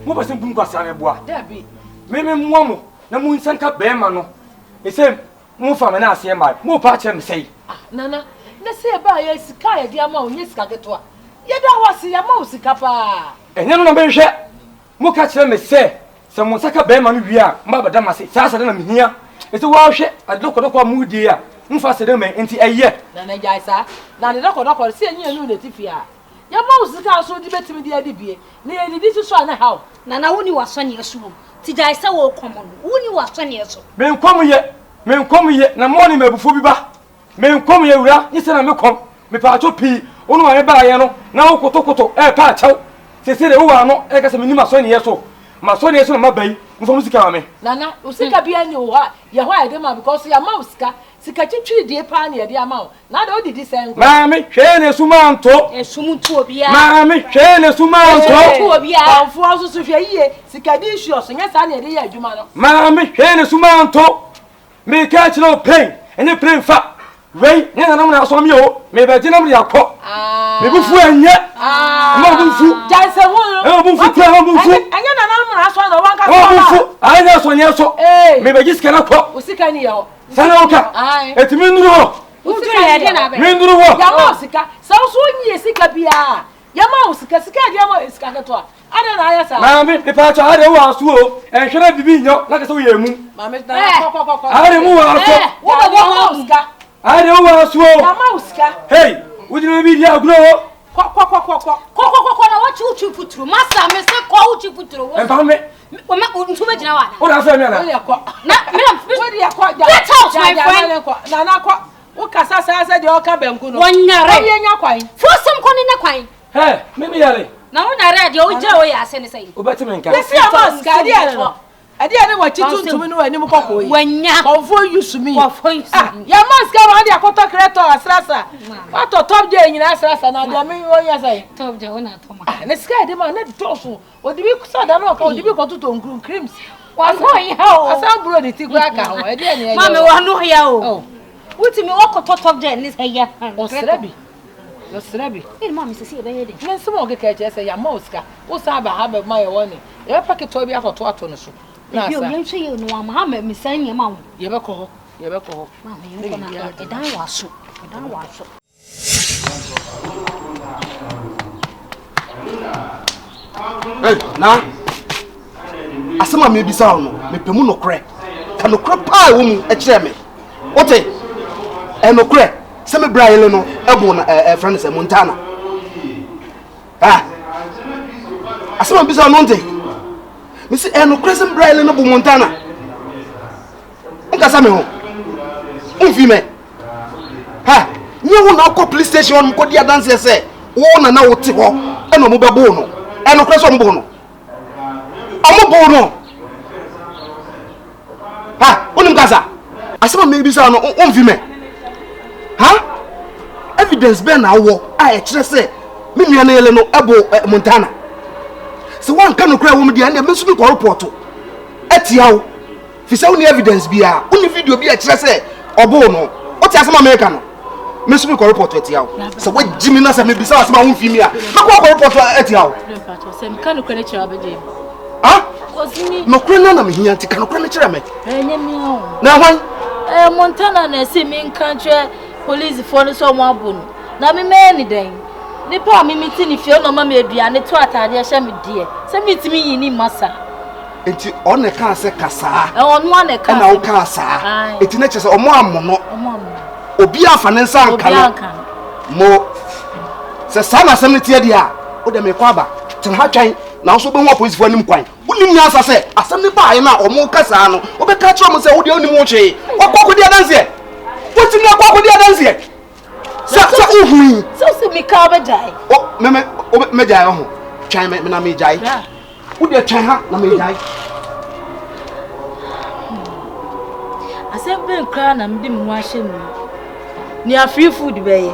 Mo ba sem bum kwasa ne boa. Dabi. Me mo mo na mu nsanka be ma no. Esem mo fa me na ase ma. Mo pa che me sei. Nana, na se ba ya sika ya dia ma onye sika keto a. Ye da wase ya ma osika pa. Enye no na be hwe. Mo ka che me se mo nsaka be ma no wi a mba bada ma se. Sa na me hia. Ese wa hwe adokodokwa mu die a. Mfa se de me enti eye. Nana jaisa. Na de dokodokwa se enye nu na tifia. Ya ma usika so di betimi di adibie na ye didi so na hawo na woni wasone yeso ti jai se wo komo woni wasone yeso me nkom ye na mo ni mabufo bi ba me nkom ye wura ni se na me kom me pa acho pi onu wa me ba ye no na wo kotokoto pa achaw se de wo wa no ka se me ni masone yeso na mabai mfo musika wa me nana usika bia ni wo ha ye ho ade ma because ya ma usika sika twitwi die pa na ye de ama na de odidi sengo mami hwe ne sumanto esumuntu obia mami hwe ne sumanto obia amfo aso hwe yie sika di issue so nya sa na ye de ye adwuma no mami hwe ne sumanto me ka chiro pain ene pain fa wei ne na na so mi o me be gina mi yakọ me bufu enye ma bufu janse ho e bufu kwa ha bufu enye na na so na wanka so bufu anya so nye so me be giska na ko usika ni yo sana oka etimi nduru ho usika ya de na be me nduru ho ya ma usika so nyi sika bia ya ma usika de ma usika keto a ada na aya sa mami me pa cha ade wa asu o enhwere bibi nyo na ka so ye mu mami na ko ade mu wa asu wo ba wo usika ade wa asu o ya ma usika hey udine bi dia agro ko na wachi uchi futuro masa me se ko uchi futuro wo empa me o ma ntuma gina wa o da fa me na wo yakọ na me wo de yakọ get out my friend na na ko wo kasa sa de o ka benku no wonyare wo ye nya kwan fosam ko ne kwan he me yare na wonyare de o je o ya se ne sei o beti me nka si ama ska de no ade ade wachi tuntum no anim kokko yi wanya konfo use me konfo use ya maska ma de akoto creator asrasa wato top je nyina asrasa na de me wo ya sai top je wona to ma ne ska de ma na doso odi bi so da na ko odi bi ko to nkru creams wa no ya o asa bro de ti gwa ka ho ade ne ya ma me wa no ya o wuti mi okoto top je ni sai ya o srabi ni ma mi se e be ye de ne se mo ke ke che se ya maska o sa ba ha ba ma ye woni e be packet to bi akoto ato no so na yo yen so ye no ama ha me san ni ma wo ye be ko ho ma me yo ko na e dan wa so na asema me bisa no me pemu no kre ka no kre pa wo mu e kire me ote e no kre se me bra yele no ebo na friend se Montana asema bisa no nte me se e no kre se me bra yele no bo Montana nka sa me ho unfi me nye wo na ko police station mo ko dia dance se wo na wo te ho e no mo be bo no e no kre so mo bo no unim kasa asema me bisa no onfi me evidence be na wo a e kire se me nua na yele no ebo Montana se wan ka no kra wo me dia na me so bi ko report etia wo fi se uni evidence bia uni video bia kire se obo no o ti asema me ka no me so bi ko report etia wo se we jimi na se me bisa asema onfi me a me ko report etia wo se me ka no kra kire abeje no kura na me hiya ntika no kura ne kire me enye mi o na hwan Montana na se me nkantre police for no so mo abunu na me me ni den ni pa me miti ni fie no ma me aduane to atade hye me die se mitimi yi ni masa enti on ne kan se kasa onu an ne kan na o kan sa enti na chese omo amono obi afa ne nsa anka no mo se sana sem ne tie dia o de me kwa ba ten ha twan na so be ho police for nim kwan unim nya asa se asem ne ba ye na omo kasa no obeka kire mo se wo de onim wo hwe okoko dia danse woti na okoko dia danse sa uhui so mi ka ba jai me jai ho twan me na me jai wo de twan ha na me jai asem be nkra na mde mu ahye mu ni free food be ye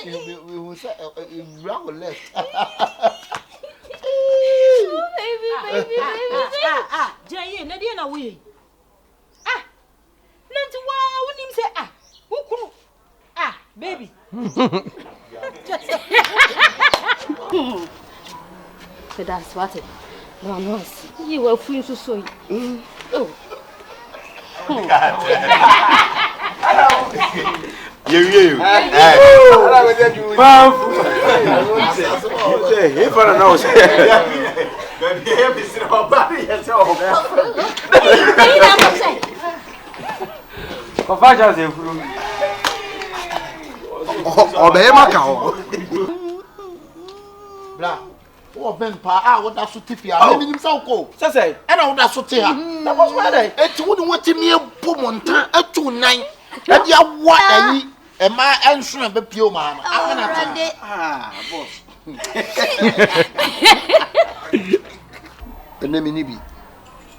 We will say round left. Baby. Jay, na dia na we. Nanti wa wonim say wukuru. Baby. So that's what it. No, you were free to so. Oh. You. If I know, Oh, Ben Pa, what that's what Tiffy, I mean himself go. Say, and I would have to tell her. That was why it wouldn't want to me a Pumontan at 2-9. And you are what I and my answer and be pure man. Boss. The name Nibi.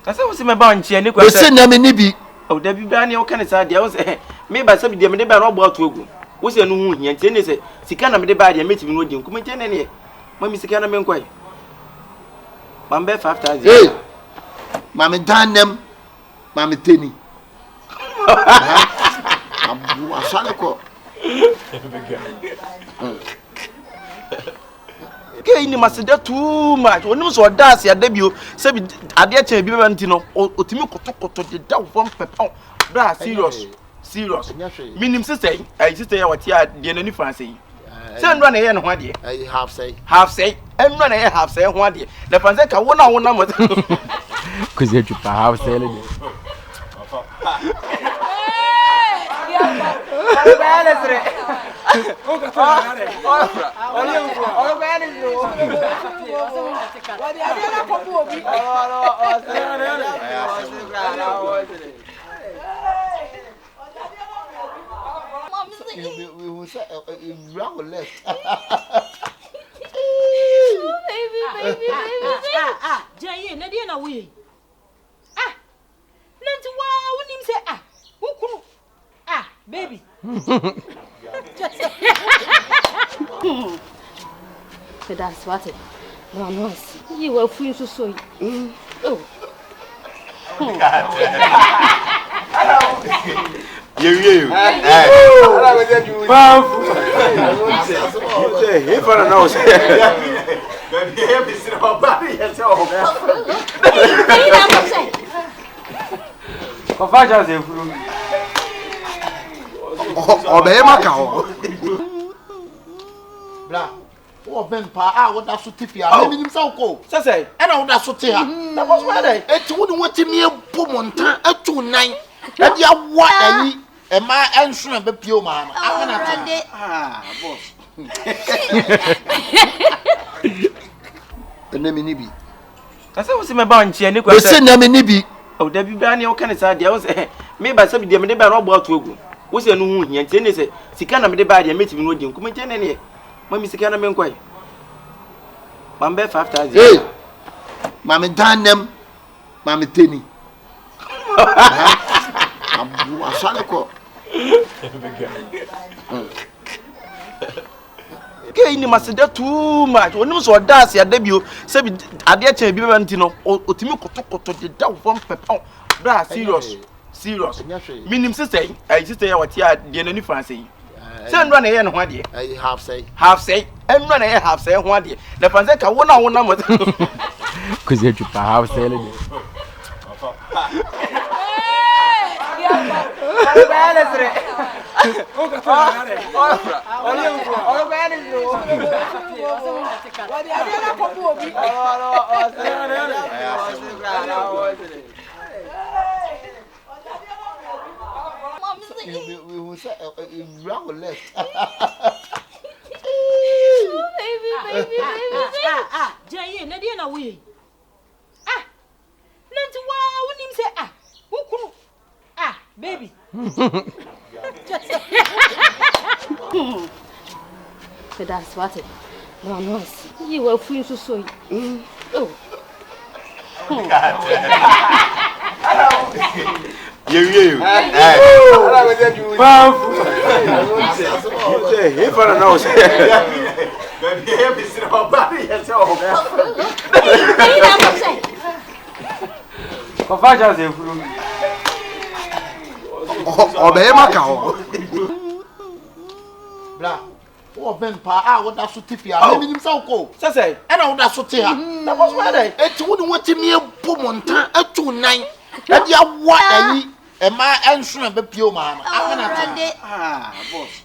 I said, what's in my bunch? And you say, Nibi. Oh, there be Danny, what can I say? There was maybe by some demon about to go. What's your new here? And say, Sikana made the body and meet me with you. Come in any. Mammy Sikana Menquay. Mambe 5,000. Hey, Mammy Dan them, Mammy Tenny. I'm a Salako. Okay, you must do too much. When you saw that, your debut, said, I dare tell you, Antino, or Timoko to the dog from Pepon. Bra, serious. Meaning, sister, I just say what you are, the enemy fancy. Send run ahead and 1 year. I half say, and run ahead half say 1 year. The Panzeca 1 hour number. Because you half say. We will say round left. Baby. Jay, na dia na we. Nanti wa wonim say wukuru. Baby. So that's what it. No, you were free to so. Oh. You. If I know, Oh, Ben Pa, what that's what Tiffy, I mean himself go. Say, and I would have to tell her. That was why it wouldn't want to me a Pumontan at 2-9. And you are what I need. And my answer and be pure man. Boss. The name Nibi. I said, what's in my bunch? And you say, Nibi. Oh, there be Danny, what can I say? There was maybe by some demon about to go. What's your new here? And say, Sikana made the body and meet me with you. Come in any. Mammy Sikana Menquay. Mambe 5,000. Hey, Mammy Dan them, Mammy Tenny. I'm a Salako. Okay, you must do too much. When you saw that, your debut, said, I dare tell you, Antino, or Timoko to the dog from Pepon. Bra, serious. Meaning, sister, I just say what you are, the enemy fancy. Send run ahead and 1 year. I half say, and run ahead half say 1 year. The Panzeca 1 hour number. Because you half say. We will say round left. Baby. Jay, na dia na we. Nanti wa wonim say wukuru. Baby. That's what it. No, no. You were free to so. Oh. You. If I don't know. Oh, Ben Pa, what does Sutifia? I mean, himself go. Say, and I would have Sutia. That was why it wouldn't want to me a Pumonta at 2-9. And you are what and my answer and the pure man. Boss.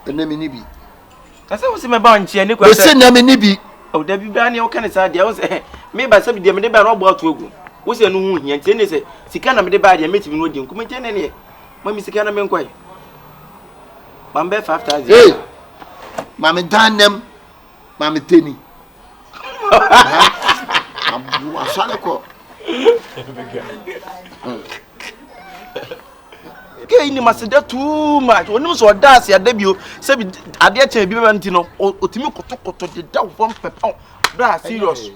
The name Nibi. I said, what's in my bunch? And you say, Nibi. Oh, Debbie Barney, what kind of idea was maybe by some demon about to what's your new here? And say, Sikana made a bad and meeting with you. Come in any. Mammy Sikana Menquay. Mambe 5,000. Hey, Mammy Dan them, Mammy Tenny. You are Salako. Okay, you must do too much. When you saw that, your debut, said, I dare tell you, Antino, or Timoko to the down from Pepon. Bra, serious.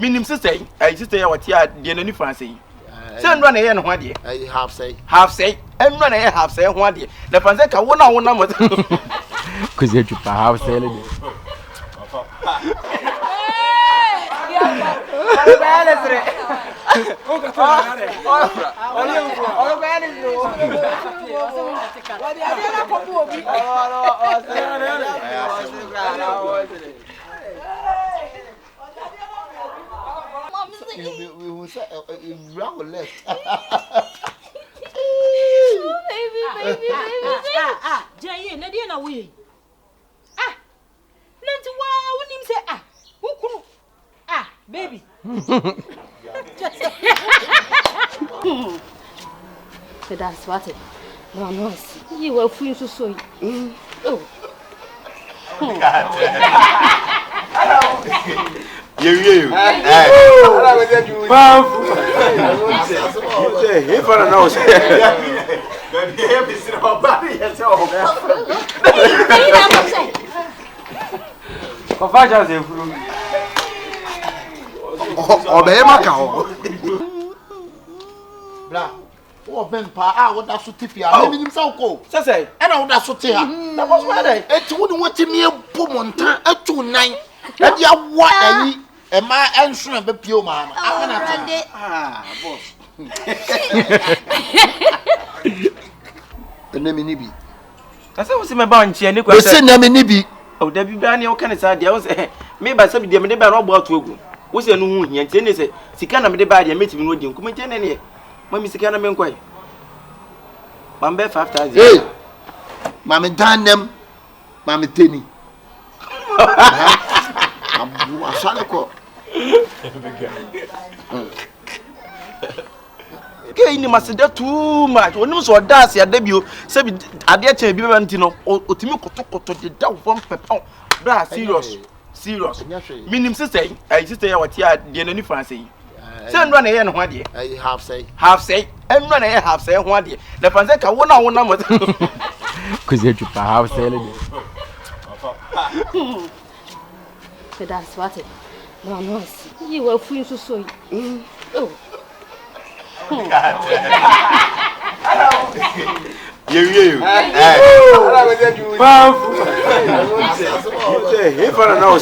Meaning, sister, I just say what you are, the enemy fancy. Send run ahead and 1 year. I half say, and run ahead half say 1 year. The Panzeca 1 hour number. Because you have said it. We will say round left. Baby. Jay, Nadia, no way. Nancy, why wouldn't him say, who could? Baby. That's what it. No, no. You were free to so. Oh. You. If I don't know. Oh, Ben Pa, what does Sutifia? I mean, himself go. Say, and I would have Sutia. That was why it wouldn't want to me a Pumonta at 2-9. And you are what and my answer and the pure man. Boss. The name Nibi. I said, what's in my bunch? And you say, Nibi. Oh, Debbie Barney, what kind of idea was maybe by some demon about to what's your new here? And say, Sikana made a bad and meeting with you. Come in any. Mammy Sikana Menquay. Mambe 5,000. Hey, Mammy Dan them, Mammy Tenny. You are Salako. Okay, you must do too much. When you saw that, your debut, said, I dare tell you, Antino, or Timoko to the down from Pepon. Bra, serious. Meaning, sister, I just say what you are, the enemy fancy. Send run ahead and 1 year. I half say, and run ahead half say 1 year. The Panzeca 1 hour number. Because you have said it. That's what it. No, no. You were free to so. Oh. You. If I don't know.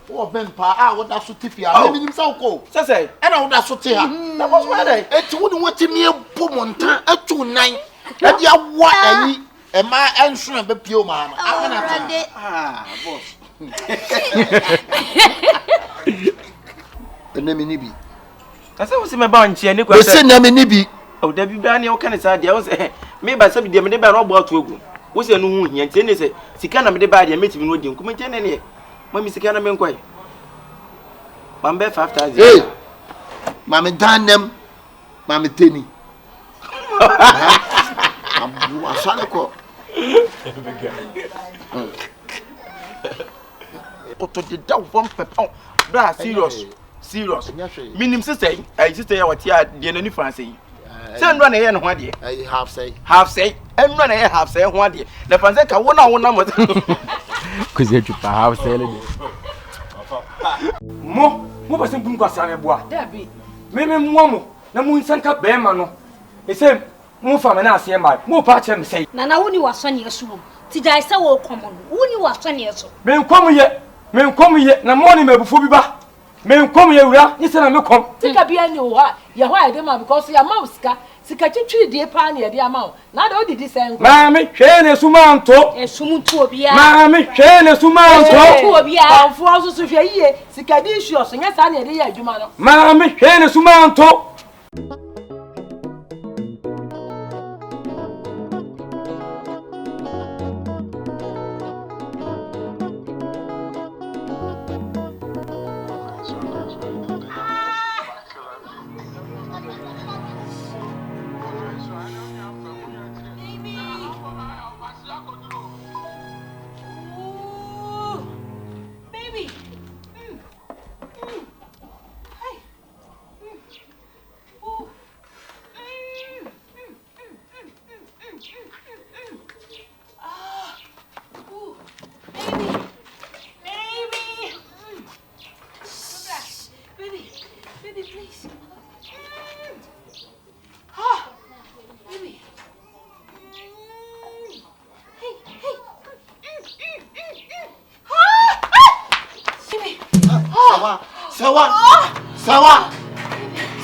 Oh, Ben Pa, what does Sutifia? I mean, himself go. Say, and I would have Sutia. That was why it wouldn't want to me a Pumonta at 2-9. And you are what and my answer and the pure man. Boss. The name Nibi. I said, what's in my bunch? And you say, Nibi. Oh, Debbie Barney, what kind of idea was maybe by some demon about to what's your new here? And say, Sikana made a bad and meeting with you. Come in any. Mammy Sikana Menquay. Mambe 5,000. Hey, Mammy Dan them, Mammy Tenny. You are Salako. Oto de da one pepon. Bra serious. Minim say what ya de nani France yi. Say nro na ye no ho de. Half say. Nro na ye half say ho de. Na France ka wona mo. Kuzi tupa half say le. Mo basi mbun kwa sana boa. Dabi. Me mo na mu nsanka be ma no. Ese mo fa me na ase ma. Mo pa che me sei. Na woni wasone yesu. Ti dai se wo komo no. Woni wasone yesu. Me nkom ye na mo ni mabufo bi ba. Me nkom ye wura, ni se na me kom. Tika bia ni ho a, ye ho a de ma because ya ma sika twitwi die pa na ye de ama wo. Na da odidi se nko. Maami hwe ne sumanto. Esumuntu obia. Maami hwe ne sumanto. Obia. Anfo so so hwe yie, sika di issue so nya sa na ye de ye adwuma no. Maami hwe ne sumanto.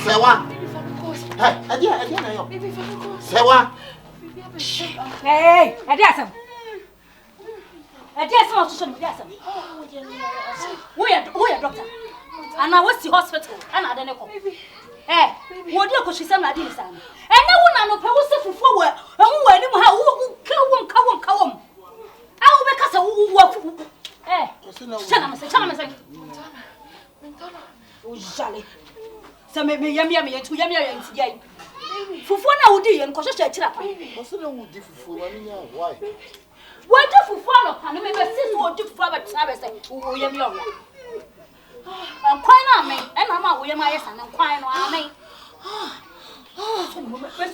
Sewa. Hey, adia na yo. Sewa. Hey, adia sam so adia sam. Who ya doctor? Ana what's the hospital? Ana ade ne ko. Eh, wo di akohwesam na ade nsa no. Ene wo na no pe wo se fufu wo. Ehu wa ni mu ha wo ka wom. Awu be kasa wo. Eh. Chana me se. Mentana. O jale. Se me yam yentu yai. Fufu na wudi yen ko hwehwe akira pa. Mo se na wudi fufu ma nya why? Wo di fufu no pa no me be sis wo di fufu ba tra be se wo yam yo. Kwan na me e na ma wo yam ayesa na kwan no amen. Ube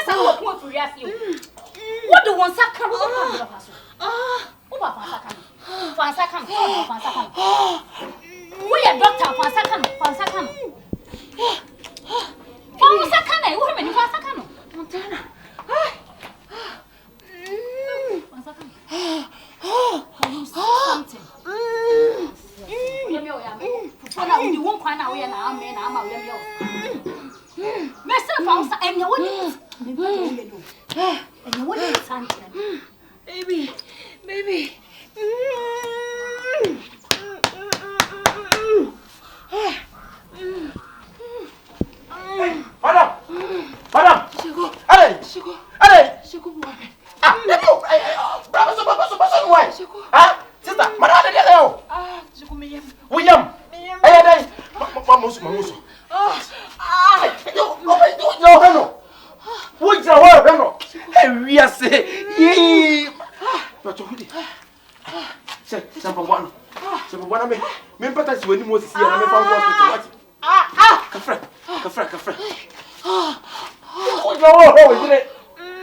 sa wo ko furi asi o. Wo do won saka wo pa pa so. Wo ba fa saka. Wo ya doctor fa saka no. Fa saka na wo me ni fa saka no. Montana. Fa saka. Something. For now, you won't find out where I am, and I'm out of yours. Mr. Foster, and you wouldn't. And you wouldn't something. Baby. Madam. Shiko. Bravo, sister, madam, William. Mamuso. No. What's the word? We are saying, but say, something one. I mean, but that's when you was here. I found Kafra. Oh,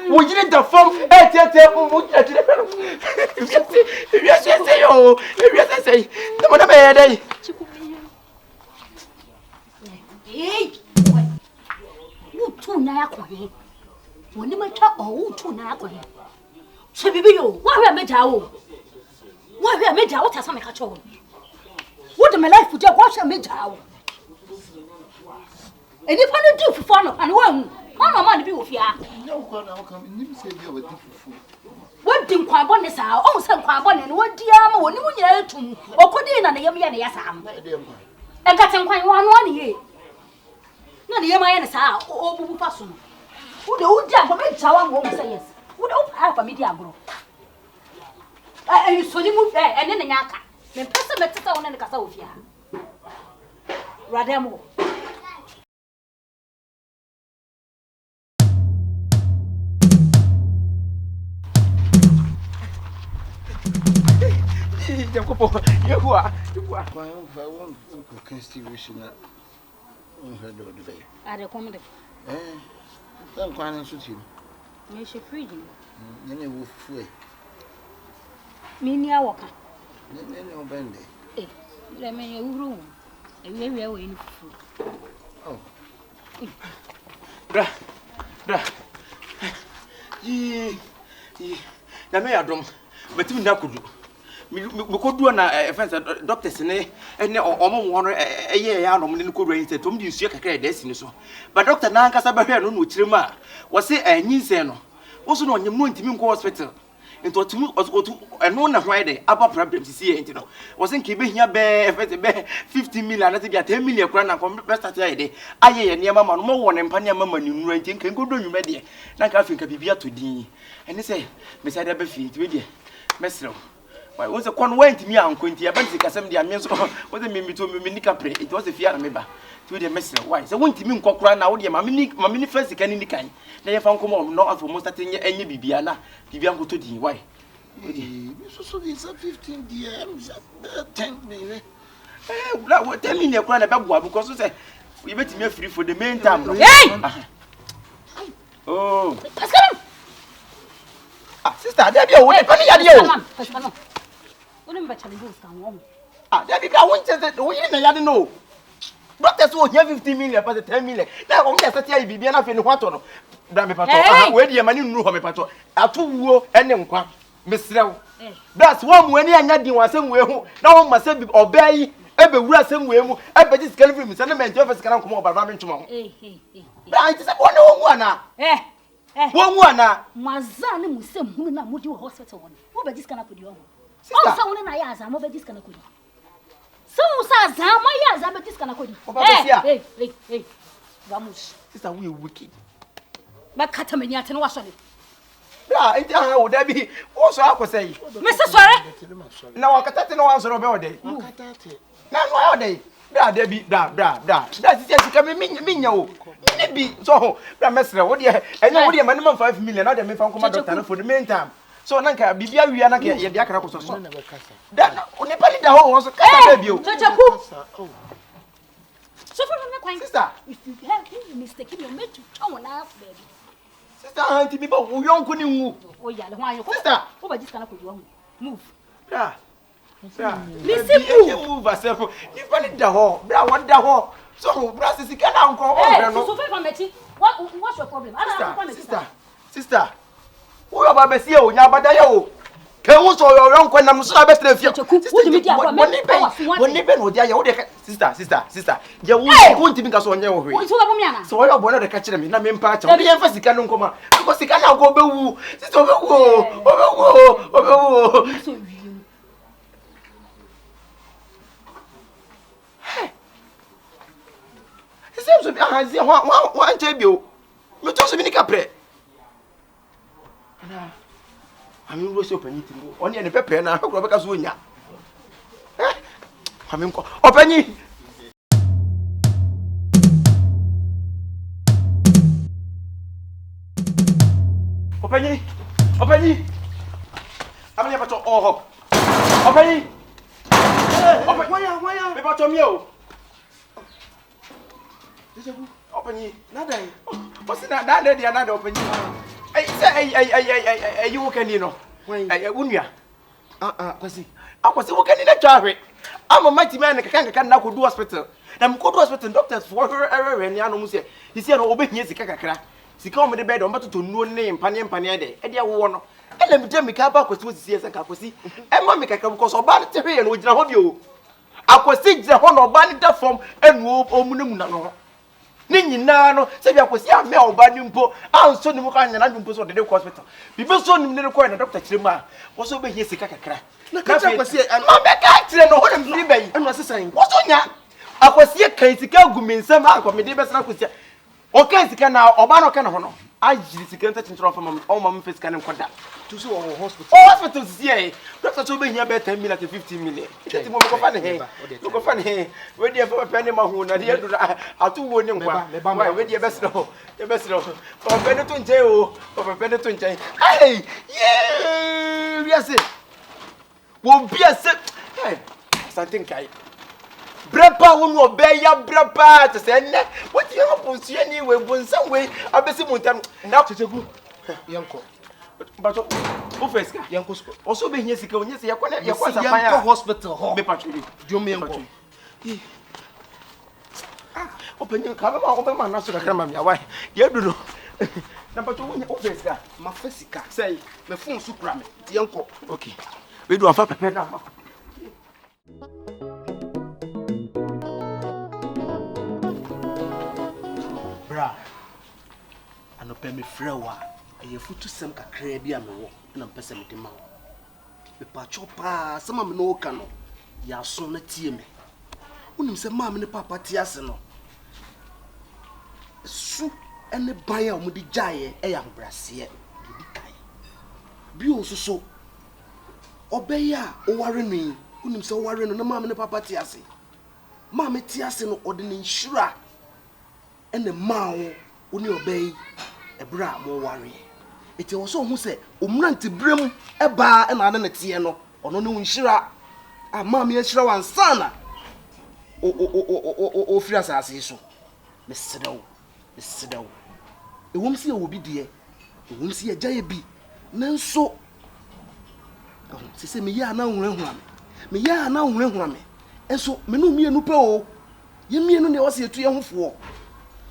we didn't the form. Say, the one day. Hey, who two na akwa? When you make up or two na akwa? So baby you, why we made jawo? Why we made jawo? What has make a show? What am I life for? What am I jawo? And if I do for fun and one, my man be with ya. No, come say you with What did Quabon is our own son Quabon and what dear when you are to or could in and a yam. And got some quite 1 year. No, the Yamayan is our old person. Who the old jump of it, someone won't say yes. Would open half a media grow. You saw him move there and then the Yaka. Then press a better on the Casofia. Rademo. dem ko po yehua Why can still wish that unheard of the day? Are the comedy? Don't quite answer you. You should free you. Then you will free. Minia Walker. Then you'll bend it. Eh, let me your room. And maybe I will in food. Oh, bra na me adom betim na kodu me kodu na fence doctors ne omo wono eye ya no ne kodu yin se tom di nsuo kakra da si ni so but doctor na ankasa ba hwe no no kirem a wo se anyinse no wo so no onyem no ntimi nko hospital into tumi otu eno na hwan de aba problems si enti no wo se nke be hia be 50 million na te bia 10 million kura na ko be start ya de aye ye ne mama no mo wo ne mpa ne mama ni nura enti nke ngodo nwuma de na ka afinka bibia to din ene se me say da be fi enti we de mesro why wo se kon wa enti mi anko enti ya ba ti kasem de amen so wo se me to me nika pre it was a fear na me ba ti we de mesro why se wo enti mi nkokura na wo de mama ni first kan ni kan na ye fa nkomo no afo mo start enye bibia na bibia nkoto din why so it's a 15 DM 10 baby. What 10 million kura na be boa because say you bet me free for the main time no. Oh. Sister, there be o de pani ya de o. Oni mba challenge stand won. There be ka won say o yin na ya de no. Doctors wo here 15 million pass 10 million. Na o me set ya bibia na fe ni hwato no. Da me pato. We de mani nuru ho me pato. Ato wuo ene nkwa. Mesrew. That's one when anya din wasem we hu. Na wo ma se bi obai ebe wura sem we mu. Ebe ji scan film se na ment office kana nkomo ba ba ntuma ho. Ba it se wona wo mu ana. Wo mu ana. Maza ne musem hunu na mudi hospital won. Wo be ji scan akodi wo. O sa wona na ya za mo be ji scan akodi. So sa za mo ya za be ji scan akodi. Vamos. Sister we wicked. Ba kata mani ate no wasole. Bra, enti wo da bi wo so akosai. Me se sore. Na wakatate no wan so ro be ode. Wakatate. Na no ode. Bra da bi bra. Da sika me nya o. Me bi so ho. Bra mesre wo de enya wo de mani man 5 million na de me fa nkoma doctor na for the main time. So nanka bibia wi na ka ye de akara ko so. Da o ne pali da ho wo so kasa da bi o. Kyekyeku. So for me kwan. Sister, if you have any mistake you make to turn na baby. Sister, auntie me ba wo yonko ni wu. O ya le ho ayo. Sister, wo ba ji scan akodi wo. Move. Bra. Listen, move yourself. You pali da ho. Bra what da ho. So bra sika na nko o no. So for me what's your problem? Sister. Wo yo ba be sie o nya bada ya o. Ke wo so yo nko nam so be stre fie. Woni be no dia ya wo de sister. Je wo ntimi ka so onye wo hwe. Wo so ba mi ana. So yo bo na de ka kire me na me mpa cha. Wo ye fa sika no nko ma. Ko sika na go be wu. Sister obewu. Seems to be one table. You told me to pray. I mean, what's open it? Only a pepper and I hope because we are. I mean, open it. Open it. I'm never to all. Open it. Why? About to me. Open ye, nada. What's that lady another open ye? Hey, you can you know? Unya. Kwasi. Akwasi wo kan ni na twawe. I'm a mighty man can na ko do hospital. Na mo ko do hospital doctors for everywhere ni anu mu se. He say no obehia sika kakra. Sika o me de bed o matoto nuo ne mpane de. E de wo no. Ele mi dem ka ba kwasi wo sisi ese ka kwasi. E ma me kakra because oba te hwe no gina ho bi o. Akwasi gina ho no oba ni da form enu o mu na mu na no. Ni nyina no se bia kwasi a me oba ni mpo anso ni mu ka nyana ni mpo so de hospital bi be so ni ne ko na doctor kirema wo so be hie sika kakra na ka kwasi ma be ka kire no ho na mfiri bayi anu asesan wo so nya akwasi kan sika gumensam akwa me de be sana kwasi o kan sika na oba no ka na ho no ajiri sika nta chinchiro fa mam o mam face kan nkoda to so hospital hospital sie doctor so be hia be 10 million to 15 million tete mo ko fa ne he ko fa ne he we dey fa pe ne ma hu na dey do atu wo ne nkwa why we dey be sro for pe ne to nche o for pe ne to nche ai yeah we say wo bia se Hey, something kai. Brapa won obey ya brapa to say na. What you happen to anyway bun some way abesi muntam na Kyekyeku. Yanko. But who first ka? Yanko school. Also be here sika onye se yakwa sapan ya hospital ho. Me patro. Dio me yanko. Open ka ba open man na so kakra ma me awai. Ye dudu. Na patro won who first ka? Ma fesika. Say me phone so kura me. Yanko. Okay. We do afa pepe na ma. Bra. Ano pe me frewa. Eye futu sem kakra bi amewo na mpese me de ma. Me pa chopa sama me no ka no. Ya so na tie me. Unim se ma me ne papa tie ase no. Su ene ban ya omo di jaye e ya brase di kai. Bi o so obeya o ware ni unim se o ware no na ma me ne papa tie ase. Ma me tie ase no ode ne nhura ene ma wo oni obey ebra mo ware. Eti wo so hu se omrante brem eba na na tie no ono ne nhira ama me nhira wansana o fira asase so mesedaw ewom si e wo bi de ewom si e jaye bi nanso se me ya na hunrehu ame enso me no mienu pe o ye mienu ne wo se etu ye hofo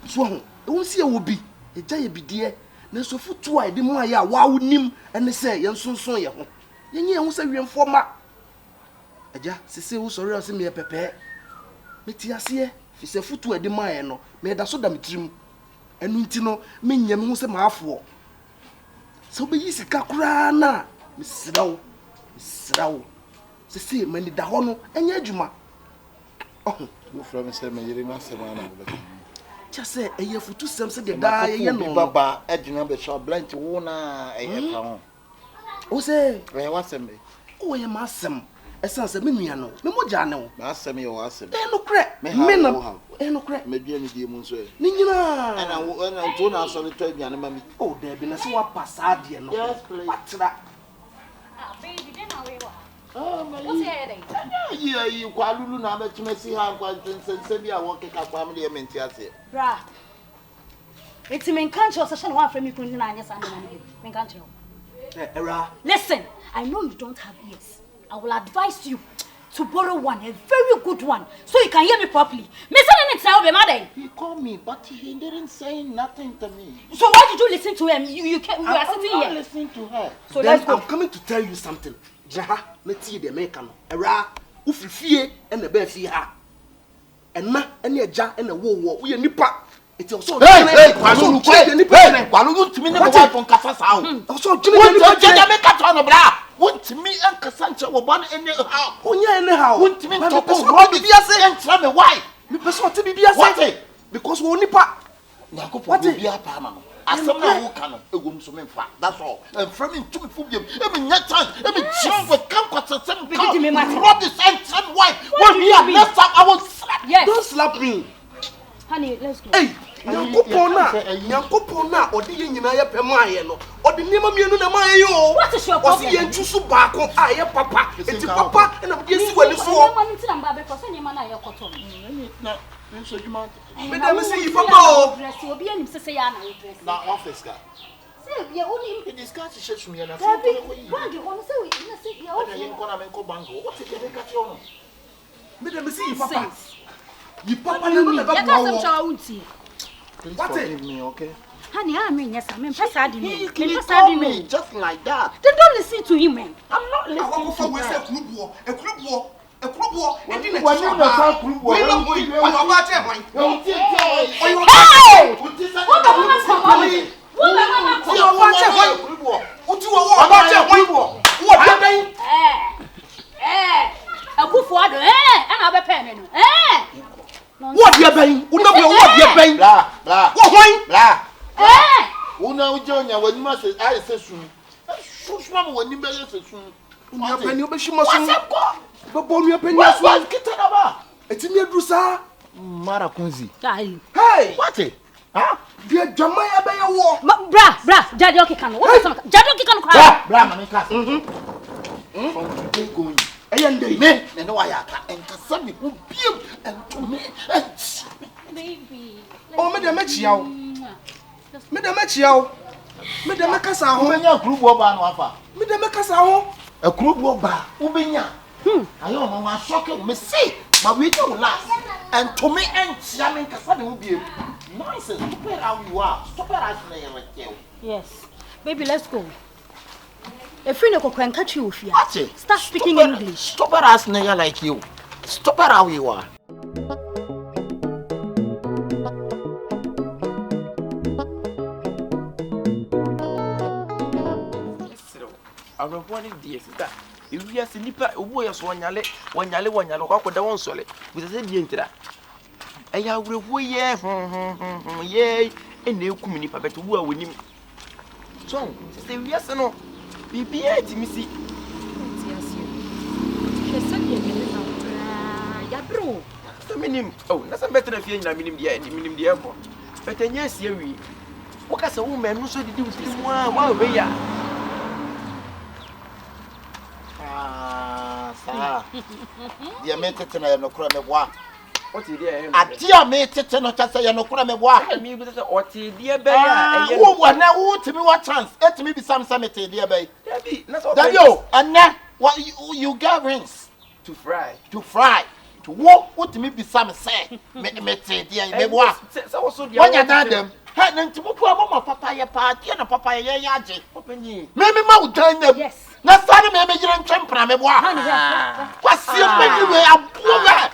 so ho ewom si e wo bi e jaye bi de nanso futu a de mu aye a wa wonim ene se ye nsonson ye ho ye nye ho se wiemfo ma aja sese wo sori ase me pepe meti ase fi se futu a de mu aye no me da so da metrim enu nti no me nyam ho se maafo so be yi sika kura na mesrawo sese mani da ho no enye adwuma oh wo fra me se me yiri na se ma na be Chase eye futu sem se de da ye no baba edina be so blank wo na eye ka ho o se we wasem me o ye masem esan se me nua no me moja ne wo masem ye wasem no kre me na no kre me bia ni die mu nso e ni nyina ana to na so le to aduane ma mi o de bi na se wa pasa de no watra baby then away wa what's your headache? You Lulu na be tumesi ha kwa sense bi a wo keka kwa me de menti ase. Bra. It's me can't you session one from me kun na anya sande na me. Me can't you. Era. Listen, I know you don't have ears. I will advise you to borrow one, a very good one, so you can hear me properly. Me say next time be mad. He called me, but he didn't say nothing to me. So why did you listen to him? You are sitting here. I'm listening to her. So then let's go. I'm coming to tell you something. Jaha, let's see the American. Era, ufifie, and the bear fee ha. And na, and your ja, and the war, we are nipa. It's also hey, Kwanu, Kwanu, to me, never wife on Casas. Also, Jamaica, bra. Want me and Cassandra were born in the house. Anyhow, want me to go to be a say and tell me why. Because we nipa. What is your palm? As some who can a woman so mean fat. That's all. And from him to me, every net time, every chunk with comfort and some rubbish and some white. When we are left up, I will slap. Yes. Don't slap me. Honey, let's go. Hey, Yankopona, or the Yinaya Pemaino, or the Nimamian Namayo. What is your problem? Was he to Subako? I am Papa. It's Papa, and I'm guessing when it's for. Madame, see Papa. Now, office guy. See, only discuss shit me and I say, Madame, see Papa. You Papa, what is me, okay? Honey, I mean, yes, I mean, he called me just like that. Then don't listen to him, man. I'm not listening to him. A club war. When you what you bang? What you bang? Blah, blah. What blah. Una ujonya when must I say soon. Shusma when you better soon. Una penny obeshima. But bon your penny as well. It's in your drusa. Marakunzi. Hey, what it? Huh? Dear Jamaya by a war. Bra, Jadoki can. What is Jadoki can cry? Bra, my class. From today going. ayende me ne wa ya ka enkasa me ho biem entome baby oh me de machiawo me de machiawo me de makasa ho ubenya kurubu oba no afa me de makasa ho akurubu oba ubenya ayo ma wa shoke me see ma we do last entome entia me enkasa me ho biem nonsense stop it how you are stop it as na you yes baby let's go. If you can catch you, start speaking English. Stop it as nigga like you. Stop it how you are. I'm not one of these. If you are sleeper, boy, so one yale, what the one solid with a dinner. I have yea, and no community, but to war with him. So, say yes or no. Bibi eti misi. Ya bro. So minim. Oh, na some better if you na minim dia ko. But yes ye wi. Wo ka se wo me no so didi wutiri mu a wa we ya. Sa. Dia metete na no kura me boa. Oti dia e. Adia metete no cha se ye no kura me boa. Mi bi se oti dia be ya e ye. Wo wa na wo timi wa chance. Etimi bi sam mete dia be. Dabi, na so. Dabi o, and what you get rings to fry. To wo timi bi sam say mete dia me boa. Se wo so dia. Wanya dadem. Ha na ntimo po mama papa ye pa, tie na papa ye yaje. Opani. Me ma udan na. Yes. Na sare me yire ntwempra me boa. Kwasi me ni we abuo ga.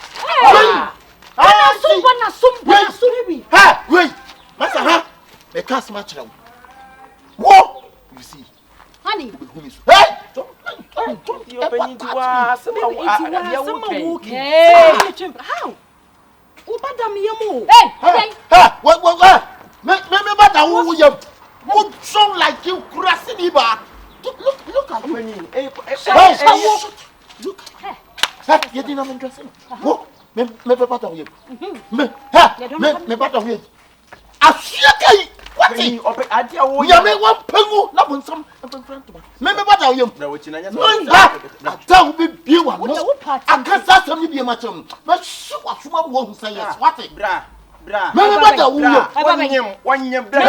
Ana sumba suribi. Ha, wait. Masa ha. Me cast match now. Wo, you see. Honey. Hey! Don't you open into some how? Ubada mi yamo. Hey! What? Me bada wo yam. Wo sound like you crossing iba. Look at you. Hey, look. Hey, you didn't have dressing. Wo, me bada wo yam. Me bada wo yam. Asiakai. What is open adia wo ya me wan pangu na bonsam front to me bada wo yam. Na wo china nya na ta wo be wa no akasa sam ni bi ma chem me shi wa suma wo hu say yes what bra me bada wo yam wanyem bra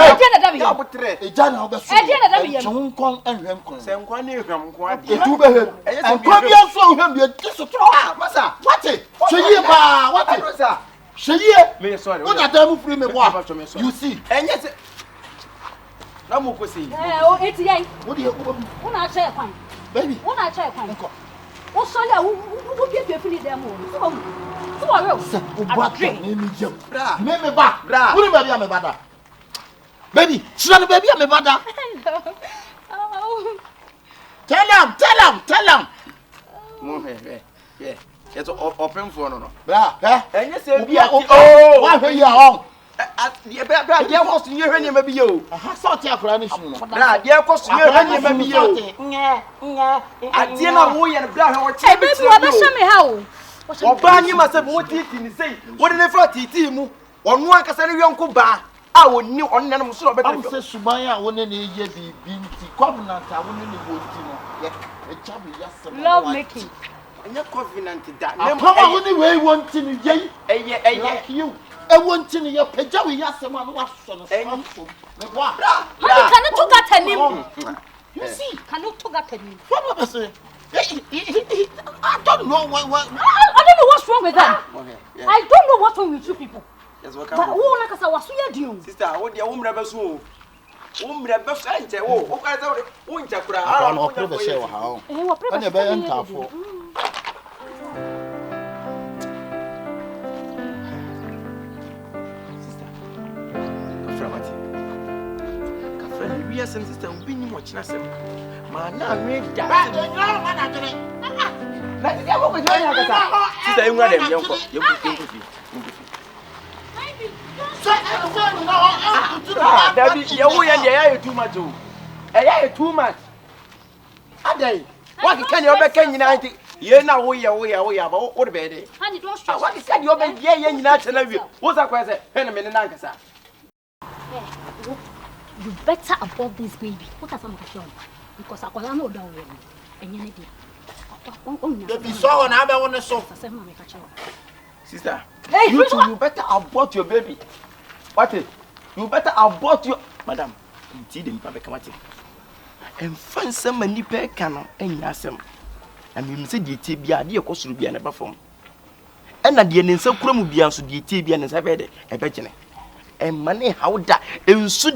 ya botre e ja na wo be so e chonkon enhwem kon se nkwan na ehwam nkwan ade etu be he nkwa bi so ehwam bi ti so tro masa what sheyi ba what sheyi me sorry what that am free me boy you see enye se na mo ko sei o eti yai what dey una che kwan baby una che kwan o so le wo bi fini dem o so wa we se o ba me mi jam me ba wo ni baby am ba da baby shira no baby am ba da tell him mo he yes open for no bra enye se bia wa hwe ya on bra dia ko so ye hwe ne ma bi yo aha so ti akura ni shinu no bra dia ko so ye hwe ne ma bi yo adie na wo ye bra hwe wo che baby wa be hwe me ha o oba nyi ma se bo titi ni sei wo de ne fra titi mu onu ankasa ne yonko ba a woni onne no so obetro am se suban a woni ne ye bibi nti covenant a woni ne bo ti no ye e chabu ya se love making enye covenant da na power woni we want ni ye eye like you e want ni ye peja we ya se ma no wa so no so me wa honey can you get tanim you see can you get tanim what be say I don't know what I don't know what's wrong with them. I don't know what's wrong with you people. Yes, what can who like say waso ye diun sister wo dia wo mra beso wo mra beso anje wo ka say wo ncha kura ara no pre be share wa ha o wo pre be be ntafo sister aframati ka friend we are sister we be ni mo china sem ma na we da ba de no ma na jere na ti ya wo ko jere ya kasa sister enwa dem yenko yenko fi Dabi, you and the too much. Too much. Aday, what can you be can you? You know, we are about what baby. What can you be? Yeah, natural. What's that question? Penman and Ankasa. You better abort this baby. What are some of the because I know down and you need Baby, so na ba won so. Sister, hey, you better abort your baby. What it? You better abort your madam. Ti dem pa be kamati. En fansam ani pe kana enya asem. Na me se die tie bia de ekosoro bia na ba fom. Ena de ne nsa kura mu bia so de tie bia ne nsa be de e be gene. En mane hawda ensu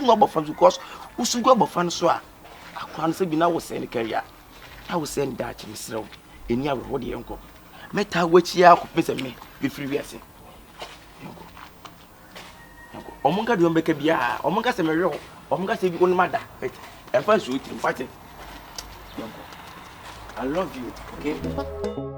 no bofan because usu go bofan so a akwa no se bi na wo se ne career. Na wo se nda chi misrew. Eni awo de enko. Meta wachi ya ko pese me be free wiase. Omunga de ombeka bia, omunga se mewe, omunga se bi onu mada. E fa so ti, I love you, okay?